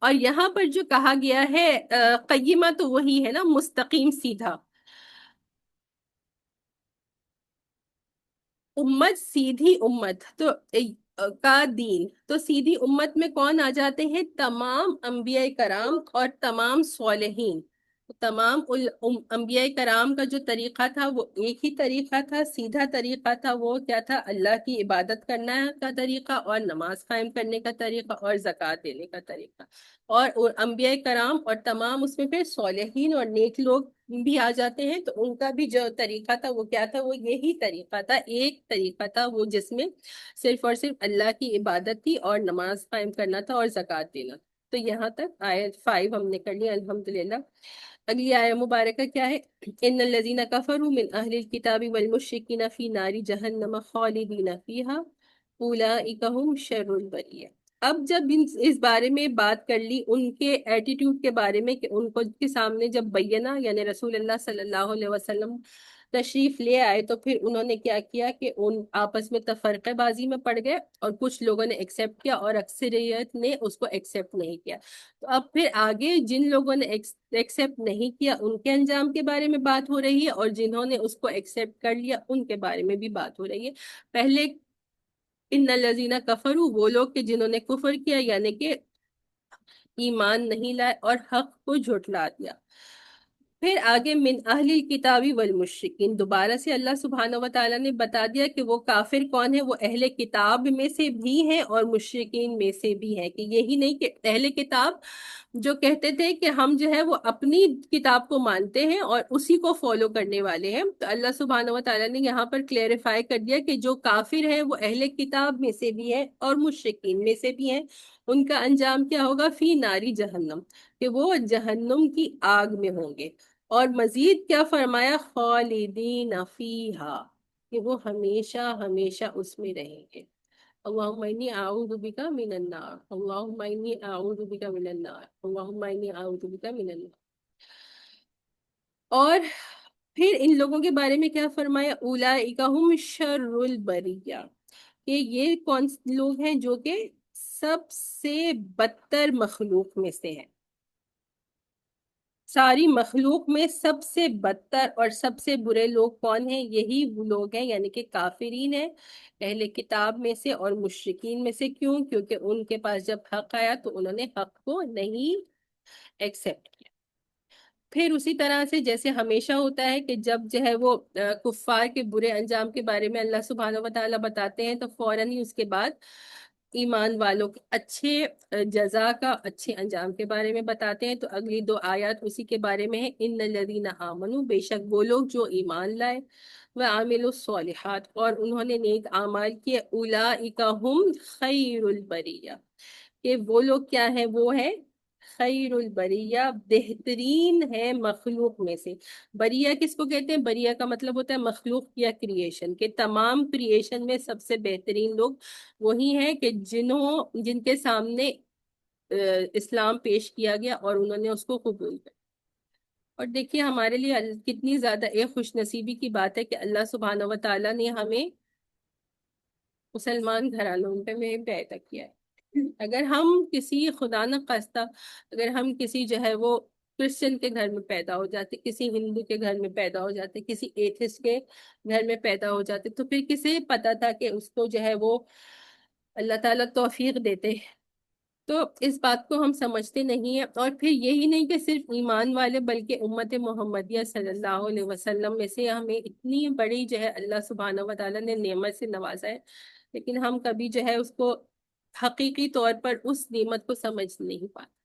اور یہاں پر جو کہا گیا ہے قیمہ، تو وہی ہے نا مستقیم سیدھا، امت سیدھی امت تو کا دین، تو سیدھی امت میں کون آ جاتے ہیں؟ تمام انبیاء کرام اور تمام صالحین۔ تمام انبیاء کرام کا جو طریقہ تھا وہ ایک ہی طریقہ تھا، سیدھا طریقہ تھا، وہ کیا تھا؟ اللہ کی عبادت کرنا کا طریقہ اور نماز قائم کرنے کا طریقہ اور زکوٰۃ دینے کا طریقہ۔ اور انبیاء کرام اور تمام اس میں پھر صالحین اور نیک لوگ بھی آ جاتے ہیں، تو ان کا بھی جو طریقہ تھا وہ کیا تھا؟ وہ یہی طریقہ تھا، ایک طریقہ تھا وہ، جس میں صرف اور صرف اللہ کی عبادت تھی اور نماز قائم کرنا تھا اور زکوٰۃ دینا۔ تو یہاں تک آیت 5 ہم نے کر لی الحمدللہ۔ اگلی آیت مبارکہ کیا ہے؟ ان الذین کفروا من اہل الکتاب والمشرکین فی نار جہنم خالدین فیہا اولئک هم شر البریہ۔ اب جب اس بارے میں بات کر لی، ان کے ایٹیٹیوڈ کے بارے میں، کہ ان کو کے سامنے جب بینہ یعنی رسول اللہ صلی اللہ علیہ وسلم تشریف لے آئے، تو پھر انہوں نے کیا کیا کہ ان آپس میں تفرقہ بازی میں پڑ گئے، اور کچھ لوگوں نے ایکسیپٹ کیا اور اکثریت نے اس کو ایکسیپٹ نہیں کیا۔ تو اب پھر آگے جن لوگوں نے ایکسیپٹ نہیں کیا ان کے انجام کے بارے میں بات ہو رہی ہے، اور جنہوں نے اس کو ایکسیپٹ کر لیا ان کے بارے میں بھی بات ہو رہی ہے۔ پہلے ان الذین کفروا، وہ لوگ کہ جنہوں نے کفر کیا یعنی کہ ایمان نہیں لائے اور حق کو جھٹلا دیا۔ پھر آگے من اہل الکتابی والمشرکین، دوبارہ سے اللہ سبحانہ و تعالیٰ نے بتا دیا کہ وہ کافر کون ہے، وہ اہل کتاب میں سے بھی ہیں اور مشرکین میں سے بھی ہیں، کہ یہی نہیں کہ اہل کتاب جو کہتے تھے کہ ہم جو ہے وہ اپنی کتاب کو مانتے ہیں اور اسی کو فالو کرنے والے ہیں، تو اللہ سبحانہ و تعالیٰ نے یہاں پر کلیریفائی کر دیا کہ جو کافر ہیں وہ اہل کتاب میں سے بھی ہیں اور مشرکین میں سے بھی ہیں، ان کا انجام کیا ہوگا؟ فی ناری جہنم، کہ وہ جہنم کی آگ میں ہوں گے۔ اور مزید کیا فرمایا؟ خالدین فیہا، کہ وہ ہمیشہ ہمیشہ اس میں رہیں گے۔ اللہم انی اعوذ بک من النار، اللہم انی اعوذ بک من النار، اللہم انی اعوذ بک من النار۔ اور پھر ان لوگوں کے بارے میں کیا فرمایا؟ اولئک هم شر البریہ، کہ یہ کون لوگ ہیں جو کہ سب سے بدتر مخلوق میں سے ہیں، ساری مخلوق میں سب سے بدتر اور سب سے برے لوگ کون ہیں؟ یہی وہ لوگ ہیں، یعنی کہ کافرین ہیں، اہل کتاب میں سے اور مشرکین میں سے۔ کیوں؟ کیونکہ ان کے پاس جب حق آیا تو انہوں نے حق کو نہیں ایکسیپٹ کیا۔ پھر اسی طرح سے جیسے ہمیشہ ہوتا ہے کہ جب جو ہے وہ کفار کے برے انجام کے بارے میں اللہ سبحانہ و تعالیٰ بتاتے ہیں، تو فوراً ہی اس کے بعد ایمان والوں کے اچھے جزا کا، اچھے انجام کے بارے میں بتاتے ہیں۔ تو اگلی 2 آیات اسی کے بارے میں ہے، ان الذین آمنوا، بے شک وہ لوگ جو ایمان لائے، وعملوا الصالحات، اور انہوں نے نیک اعمال کیے، اولئک هم خیر البریہ، کہ وہ لوگ کیا ہیں؟ وہ ہے خیر البریہ، بہترین ہے مخلوق میں سے۔ بریہ کس کو کہتے ہیں؟ بریہ کا مطلب ہوتا ہے مخلوق یا کریشن، کہ تمام کریشن میں سب سے بہترین لوگ وہی ہیں کہ جن کے سامنے اسلام پیش کیا گیا اور انہوں نے اس کو قبول کیا۔ اور دیکھیے ہمارے لیے کتنی زیادہ ایک خوش نصیبی کی بات ہے کہ اللہ سبحانہ و تعالیٰ نے ہمیں مسلمان گھرانوں میں پیدا کیا ہے۔ اگر ہم کسی خدا نخواستہ، اگر ہم کسی جو ہے وہ کرسچن کے گھر میں پیدا ہو جاتے، کسی ہندو کے گھر میں پیدا ہو جاتے، کسی ایتھسٹ کے گھر میں پیدا ہو جاتے، تو پھر کسے پتا تھا کہ اس کو جو ہے وہ اللہ تعالیٰ توفیق دیتے۔ تو اس بات کو ہم سمجھتے نہیں ہیں۔ اور پھر یہی نہیں کہ صرف ایمان والے، بلکہ امت محمدیہ صلی اللہ علیہ وسلم میں سے ہمیں اتنی بڑی جو ہے اللہ سبحانہ و تعالیٰ نے نعمت سے نوازا ہے لیکن ہم کبھی جو ہے اس کو حقیقی طور پر اس نعمت کو سمجھ نہیں پاتے۔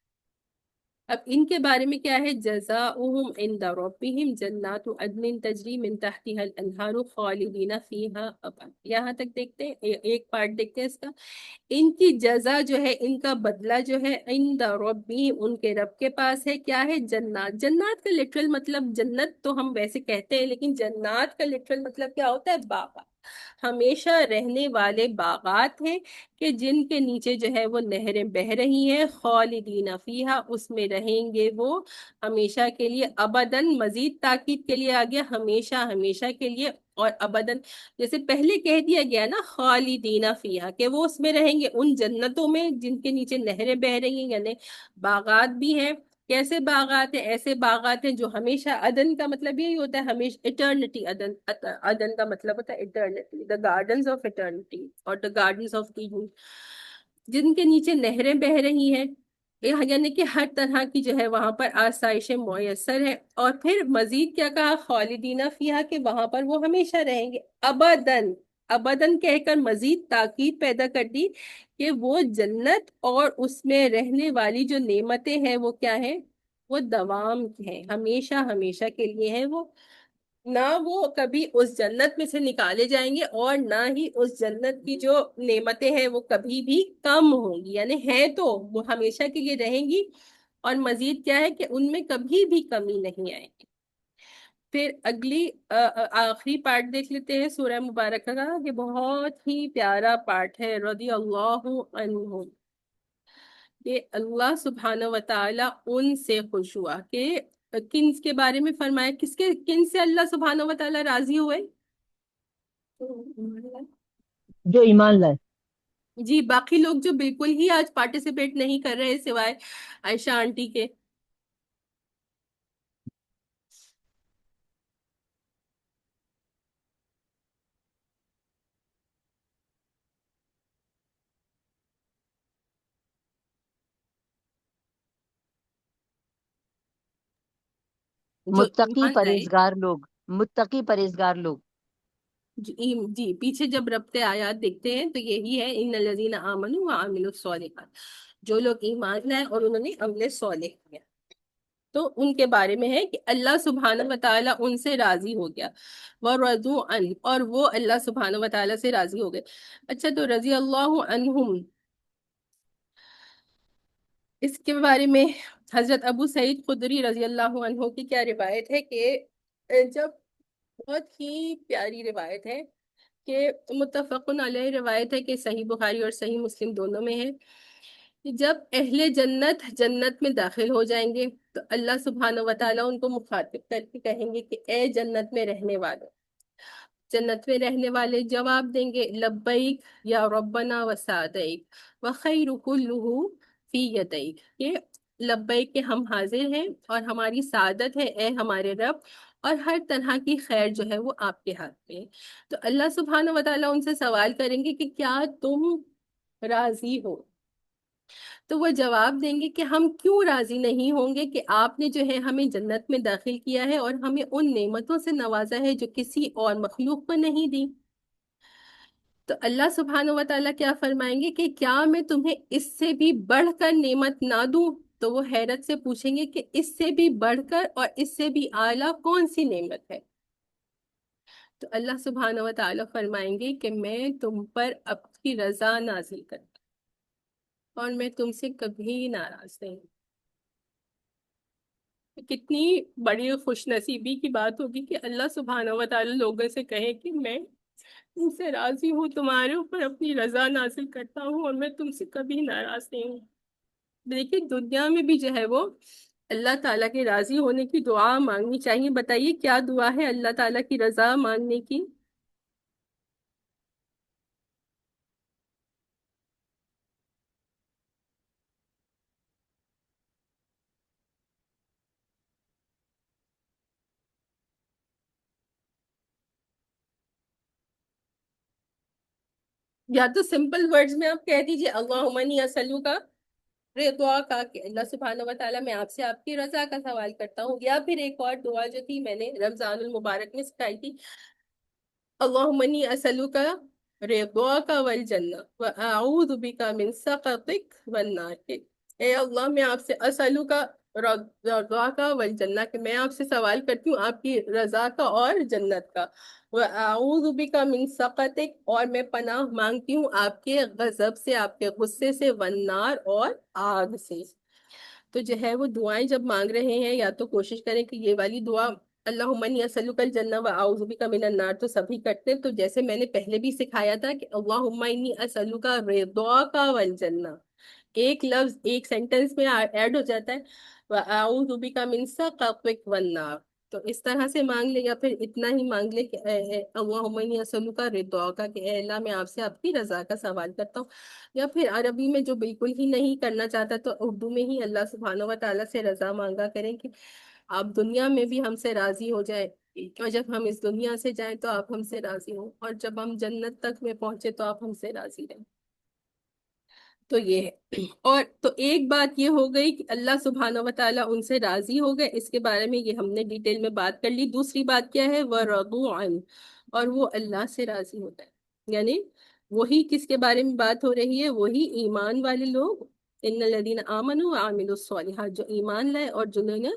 اب ان کے بارے میں کیا ہے، جزاؤہم عند ربہم جنات عدن تجری من تحتها الانہار خالدین فیہا ابدا۔ یہاں تک دیکھتے ہیں، ایک پارٹ دیکھتے ہیں اس کا۔ ان کی جزا جو ہے، ان کا بدلہ جو ہے، عند ربہم ان کے رب کے پاس ہے، کیا ہے، جنات۔ جنات کا لٹرل مطلب، جنت تو ہم ویسے کہتے ہیں لیکن جنات کا لٹرل مطلب کیا ہوتا ہے، باغات، ہمیشہ رہنے والے باغات ہیں کہ جن کے نیچے جو ہے وہ نہریں بہہ رہی ہیں، خالدین فیہا اس میں رہیں گے وہ ہمیشہ کے لیے، ابداً مزید تاکید کے لیے آ گیا، ہمیشہ ہمیشہ کے لیے، اور ابداً جیسے پہلے کہہ دیا گیا نا خالدین فیہا کہ وہ اس میں رہیں گے، ان جنتوں میں جن کے نیچے نہریں بہہ رہی ہیں، یعنی باغات بھی ہیں۔ کیسے باغات ہیں، ایسے باغات ہیں جو ہمیشہ، عدن کا مطلب یہی ہوتا ہے ہمیشہ، اٹرنٹی، عدن، عدن کا مطلب ہوتا ہے eternity, the gardens of eternity اور دا گارڈنز آف ایڈن، جن کے نیچے نہریں بہہ رہی ہیں، یعنی کہ ہر طرح کی جو ہے وہاں پر آسائشیں میسر ہے۔ اور پھر مزید کیا کہا، خالدین فیہا کہ وہاں پر وہ ہمیشہ رہیں گے، ابداً، ابداً کہہ کر مزید تاکید پیدا کر دی کہ وہ جنت اور اس میں رہنے والی جو نعمتیں ہیں وہ کیا ہیں، وہ دوام کی ہیں، ہمیشہ ہمیشہ کے لیے ہیں وہ، نہ وہ کبھی اس جنت میں سے نکالے جائیں گے، اور نہ ہی اس جنت کی جو نعمتیں ہیں وہ کبھی بھی کم ہوں گی، یعنی ہیں تو وہ ہمیشہ کے لیے رہیں گی، اور مزید کیا ہے کہ ان میں کبھی بھی کمی نہیں آئے گی۔ پھر اگلی آخری پارٹ دیکھ لیتے ہیں سورہ مبارکہ کا، یہ بہت ہی پیارا پارٹ ہے، رضی اللہ عنہم، کہ اللہ سبحانہ و تعالی ان سے خوش ہوا، کہ کن کے بارے میں فرمایا، کن سے اللہ سبحانہ و تعالی راضی ہوئے، جو ایمان لائے۔ جی، باقی لوگ جو بالکل ہی آج پارٹیسپیٹ نہیں کر رہے سوائے عائشہ آنٹی کے۔ جو متقی ایمان لائے، پرہیزگار لوگ، متقی پرہیزگار لوگ۔ جی پیچھے جب ربط آیات دیکھتے ہیں تو یہی ہے، ان الذین آمنوا وعملوا الصالحات، جو لوگ ایمان لائے اور انہوں نے عمل صالح کیا، تو ان کے بارے میں ہے کہ اللہ سبحانہ و تعالیٰ ان سے راضی ہو گیا، وَرَضُوا عَنْهُ، اور وہ اللہ سبحانہ و تعالیٰ سے راضی ہو گئے۔ اچھا، تو رضی اللہ عنہم، اس کے بارے میں حضرت ابو سعید خدری رضی اللہ عنہ کی کیا روایت ہے کہ جب، بہت ہی پیاری روایت ہے، کہ متفقن علیہ روایت ہے کہ صحیح بخاری اور صحیح مسلم دونوں میں ہے، کہ جب اہل جنت جنت میں داخل ہو جائیں گے تو اللہ سبحانہ و تعالیٰ ان کو مخاطب کر کے کہیں گے کہ اے جنت میں رہنے والوں، جنت میں رہنے والے جواب دیں گے لبیک یا ربنا وسعدیک وخیر کلہ فی یدیک، کہ لبیک کہ ہم حاضر ہیں اور ہماری سعادت ہے اے ہمارے رب، اور ہر طرح کی خیر جو ہے وہ آپ کے ہاتھ میں ہے۔ تو اللہ سبحانہ و تعالیٰ ان سے سوال کریں گے کہ کیا تم راضی ہو؟ تو وہ جواب دیں گے کہ ہم کیوں راضی نہیں ہوں گے، کہ آپ نے جو ہے ہمیں جنت میں داخل کیا ہے اور ہمیں ان نعمتوں سے نوازا ہے جو کسی اور مخلوق کو نہیں دی۔ تو اللہ سبحانہ و تعالیٰ کیا فرمائیں گے کہ کیا میں تمہیں اس سے بھی بڑھ کر نعمت نہ دوں؟ تو وہ حیرت سے پوچھیں گے کہ اس سے بھی بڑھ کر اور اس سے بھی اعلیٰ کون سی نعمت ہے؟ تو اللہ سبحانہ و تعالیٰ فرمائیں گے کہ میں تم پر اپنی رضا نازل کرتا اور میں تم سے کبھی ناراض نہیں۔ کتنی بڑی خوش نصیبی کی بات ہوگی کہ اللہ سبحانہ و تعالیٰ لوگوں سے کہے کہ میں تم سے راضی ہوں، تمہارے اوپر اپنی رضا نازل کرتا ہوں اور میں تم سے کبھی ناراض نہیں ہوں۔ دیکھیے، دنیا میں بھی جو ہے وہ اللہ تعالیٰ کے راضی ہونے کی دعا مانگنی چاہیے۔ بتائیے کیا دعا ہے اللہ تعالیٰ کی رضا مانگنے کی؟ یا تو سمپل ورڈز میں آپ کہہ دیجئے اللہم انی اسألوکا، دعا کا کہ اللہ سبحانہ و تعالیٰ میں آپ سے آپ کی رضا کا سوال کرتا ہوں، یا پھر ایک اور دعا جو تھی میں نے رمضان المبارک میں سکھائی تھی، اللہم انی اسألوکا رضاک والجنہ واعوذ بک من سخطک والنار، کہ اے اللہ میں آپ سے اسألو کا رضاک والجنہ، کہ میں آپ سے سوال کرتی ہوں آپ کی رضا کا اور جنت کا، واعوذ بک من سخطک، اور میں پناہ مانگتی ہوں آپ کے غضب سے، آپ کے غصے سے، والنار، اور آگ سے۔ تو جو ہے وہ دعائیں جب مانگ رہے ہیں یا تو کوشش کریں کہ یہ والی دعا اللہم انی اسألک الجنہ واعوذ بک من النار تو سبھی کرتے ہیں، تو جیسے میں نے پہلے بھی سکھایا تھا کہ اللہم انی اسألک رضاک والجنہ، ایک لفظ ایک سینٹنس میں ایڈ ہو جاتا ہے، واعوذ بک من سخطک والنار، تو اس طرح سے مانگ لے، یا پھر اتنا ہی مانگ لے کہ اللہم انی اسألک رضاک، کہ اے اللہ میں آپ سے آپ کی رضا کا سوال کرتا ہوں، یا پھر عربی میں جو بالکل ہی نہیں کرنا چاہتا تو اردو میں ہی اللہ سبحانہ و تعالیٰ سے رضا مانگا کریں کہ آپ دنیا میں بھی ہم سے راضی ہو جائے، اور جب ہم اس دنیا سے جائیں تو آپ ہم سے راضی ہوں، اور جب ہم جنت تک میں پہنچے تو آپ ہم سے راضی رہیں۔ تو یہ ہے، اور تو ایک بات یہ ہو گئی کہ اللہ سبحانہ و تعالیٰ ان سے راضی ہو گئے، اس کے بارے میں یہ ہم نے ڈیٹیل میں بات کر لی۔ دوسری بات کیا ہے؟ وَرَضُوا عَنْهُ، اور وہ اللہ سے راضی ہوتا ہے، یعنی وہی کس کے بارے میں بات ہو رہی ہے؟ وہی ایمان والے لوگ، ان الذین آمنوا وعملوا الصالحات، جو ایمان لائے اور جنہوں نے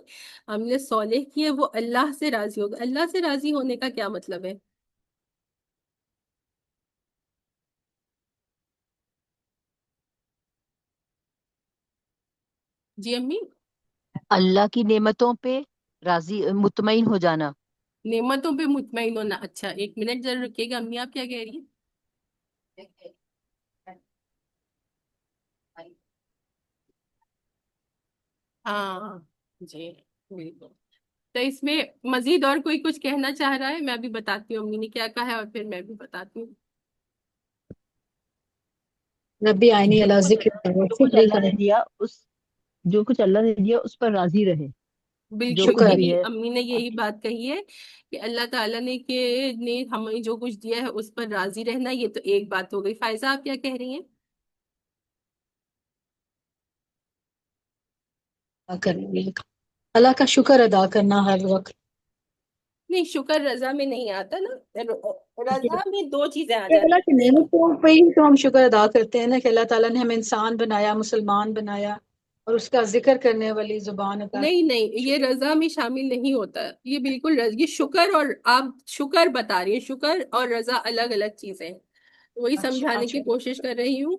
عمل صالح کیے، وہ اللہ سے راضی ہو گئے۔ اللہ سے راضی ہونے کا کیا مطلب ہے؟ جی امی؟ اللہ کی نعمتوں پہ راضی مطمئن ہو جانا۔ نعمتوں پہ مطمئن ہونا، اچھا ایک منٹ ذرا رکیے گا امی، آپ کیا کہہ رہی ہیں؟ ہاں جی بالکل۔ تو اس میں مزید اور کوئی کچھ کہنا چاہ رہا ہے؟ میں بھی بتاتی ہوں امی نے کیا کہا ہے، اور پھر میں بھی بتاتی ہوں۔ ربی آئینی اللہ ذکر جو کچھ اللہ نے دیا اس جو کچھ اللہ نے دیا اس پر راضی رہے، جو بالکل شکر کچھ یہی بھی ہے۔ امی نے یہی بات کہی ہے کہ اللہ تعالیٰ نے ہمیں جو کچھ دیا ہے اس پر راضی رہنا، یہ تو ایک بات ہو گئی۔ فائزہ آپ کیا کہہ رہی ہیں؟ کرنا، اللہ کا شکر ادا کرنا ہر وقت۔ نہیں، شکر رضا میں نہیں آتا نا، رضا میں دو چیزیں آ اللہ جاتی کی ہیں۔ نعمتوں پہ ہی تو ہم شکر ادا کرتے ہیں نا، کہ اللہ تعالیٰ نے ہمیں انسان بنایا، مسلمان بنایا، اور اس کا ذکر کرنے والی زبان عطا نہیں نہیں، کی۔ یہ رضا میں شامل نہیں ہوتا، یہ بالکل یہ شکر، اور آپ شکر بتا رہی ہیں، شکر اور رضا الگ الگ چیزیں ہیں، وہی اچھا سمجھانے کی اچھا کوشش کر رہی ہوں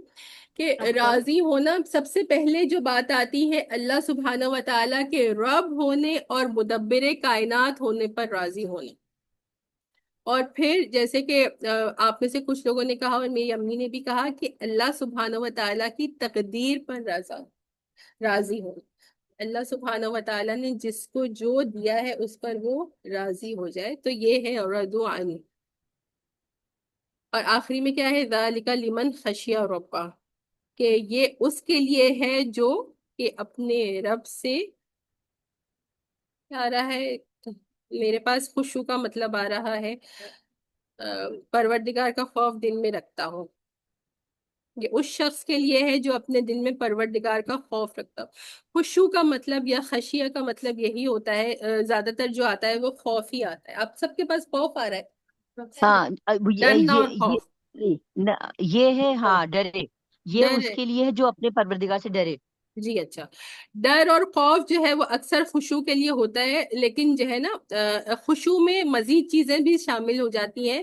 کہ اچھا راضی ہونا سب سے پہلے جو بات آتی ہے اللہ سبحانہ و تعالیٰ کے رب ہونے اور مدبر کائنات ہونے پر راضی ہونا، اور پھر جیسے کہ آپ میں سے کچھ لوگوں نے کہا اور میری امی نے بھی کہا کہ اللہ سبحانہ و تعالیٰ کی تقدیر پر راضی ہونا، اللہ سبحانہ و تعالیٰ نے جس کو جو دیا ہے اس پر وہ راضی ہو جائے، تو یہ ہے رضوا عنہ۔ اور آخری میں کیا ہے؟ ذالک لمن خشی ربہ، کہ یہ اس کے لیے ہے جو کہ اپنے رب سے کیا آ رہا ہے، میرے پاس خشوع کا مطلب آ رہا ہے پروردگار کا خوف دل میں رکھتا ہو، یہ اس شخص کے لیے ہے جو اپنے دل میں پروردگار کا خوف رکھتا ہو۔ خشوع کا مطلب یا خشیہ کا مطلب یہی ہوتا ہے، زیادہ تر جو آتا ہے وہ خوف ہی آتا ہے۔ آپ سب کے پاس خوف آ رہا ہے؟ ہاں ڈرنا اور خوف، یہ ہے، ہاں ڈرے، یہ ڈر اس ہے کے لیے ہے جو اپنے پروردگار سے ڈرے۔ جی اچھا۔ ڈر اور خوف جو ہے وہ اکثر خشوع کے لیے ہوتا ہے، لیکن جو ہے نا خشوع میں مزید چیزیں بھی شامل ہو جاتی ہیں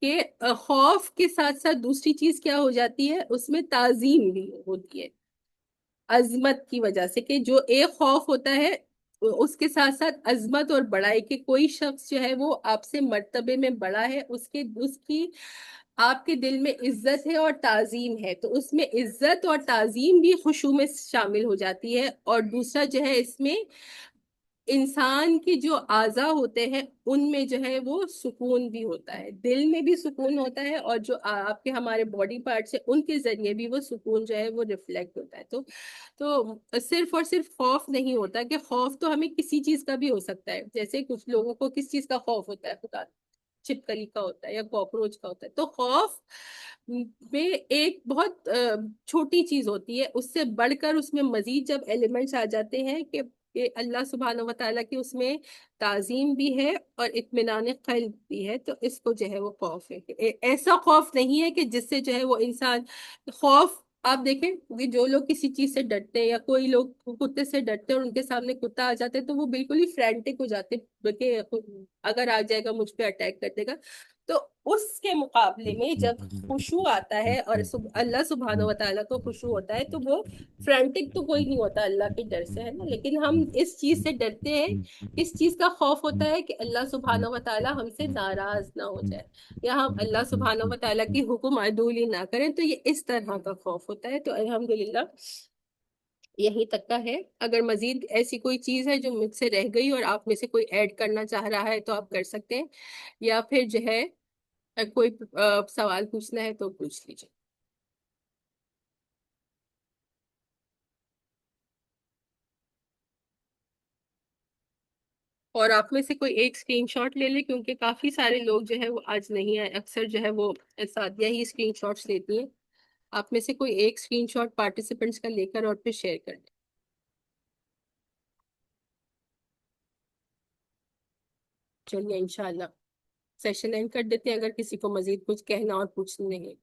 کہ خوف کے ساتھ ساتھ دوسری چیز کیا ہو جاتی ہے، اس میں تعظیم بھی ہوتی ہے عظمت کی وجہ سے، کہ جو ایک خوف ہوتا ہے اس کے ساتھ ساتھ عظمت اور بڑائی، کہ کوئی شخص جو ہے وہ آپ سے مرتبے میں بڑا ہے، اس کی آپ کے دل میں عزت ہے اور تعظیم ہے، تو اس میں عزت اور تعظیم بھی خشوع میں شامل ہو جاتی ہے۔ اور دوسرا جو ہے اس میں انسان کے جو اعضاء ہوتے ہیں ان میں جو ہے وہ سکون بھی ہوتا ہے، دل میں بھی سکون ہوتا ہے، اور جو آپ کے ہمارے باڈی پارٹس ہیں ان کے ذریعے بھی وہ سکون جو ہے وہ ریفلیکٹ ہوتا ہے۔ تو صرف اور صرف خوف نہیں ہوتا، کہ خوف تو ہمیں کسی چیز کا بھی ہو سکتا ہے، جیسے کچھ لوگوں کو کس چیز کا خوف ہوتا ہے، خدا چھپکلی کا ہوتا ہے یا کاکروچ کا ہوتا ہے، تو خوف میں ایک بہت چھوٹی چیز ہوتی ہے، اس سے بڑھ کر اس میں مزید جب ایلیمنٹس آ جاتے ہیں کہ کہ اللہ سبحانہ و تعالیٰ کی اس میں تعظیم بھی ہے اور اطمینان قلب بھی ہے، تو اس کو جو ہے وہ خوف ہے، ایسا خوف نہیں ہے کہ جس سے جو ہے وہ انسان خوف، آپ دیکھیں کہ جو لوگ کسی چیز سے ڈرتے ہیں یا کوئی لوگ کتے سے ڈرتے ہیں اور ان کے سامنے کتا آ جاتے ہیں تو وہ بالکل ہی فرینٹک ہو جاتے ہیں کہ اگر آ جائے گا مجھ پہ اٹیک کر دے گا. تو اس کے مقابلے میں جب خشوع آتا ہے اور اللہ سبحانہ و تعالیٰ کو خشوع ہوتا ہے تو وہ فرینٹک تو کوئی نہیں ہوتا اللہ کے ڈر سے، ہے نا. لیکن ہم اس چیز سے ڈرتے ہیں، اس چیز کا خوف ہوتا ہے کہ اللہ سبحانہ و تعالیٰ ہم سے ناراض نہ ہو جائے یا ہم اللہ سبحانہ و تعالیٰ کی حکم عدولی نہ کریں، تو یہ اس طرح کا خوف ہوتا ہے. تو الحمدللہ یہیں تک کا ہے. اگر مزید ایسی کوئی چیز ہے جو مجھ سے رہ گئی اور آپ میں سے کوئی ایڈ کرنا چاہ رہا ہے تو آپ کر سکتے ہیں، یا پھر جو ہے کوئی سوال پوچھنا ہے تو پوچھ لیجیے. اور آپ میں سے کوئی ایک اسکرین شاٹ لے لے، کیونکہ کافی سارے لوگ جو ہے وہ آج نہیں آئے، اکثر جو ہے وہ سعدیہ ہی اسکرین شاٹس لیتی ہیں. آپ میں سے کوئی ایک اسکرین شاٹ پارٹیسپینٹس کا لے کر اور پھر شیئر کر دیں. چلیے انشاءاللہ سیشن اینڈ کر دیتے ہیں اگر کسی کو مزید کچھ کہنا اور پوچھنا نہیں.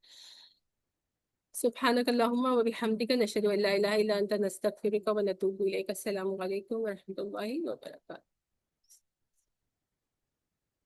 سبحانک اللہم و بحمدک نشہد ان لا الہ الا انت نستغفرک و نتوب الیک. السلام علیکم و رحمۃ اللہ وبرکاتہ.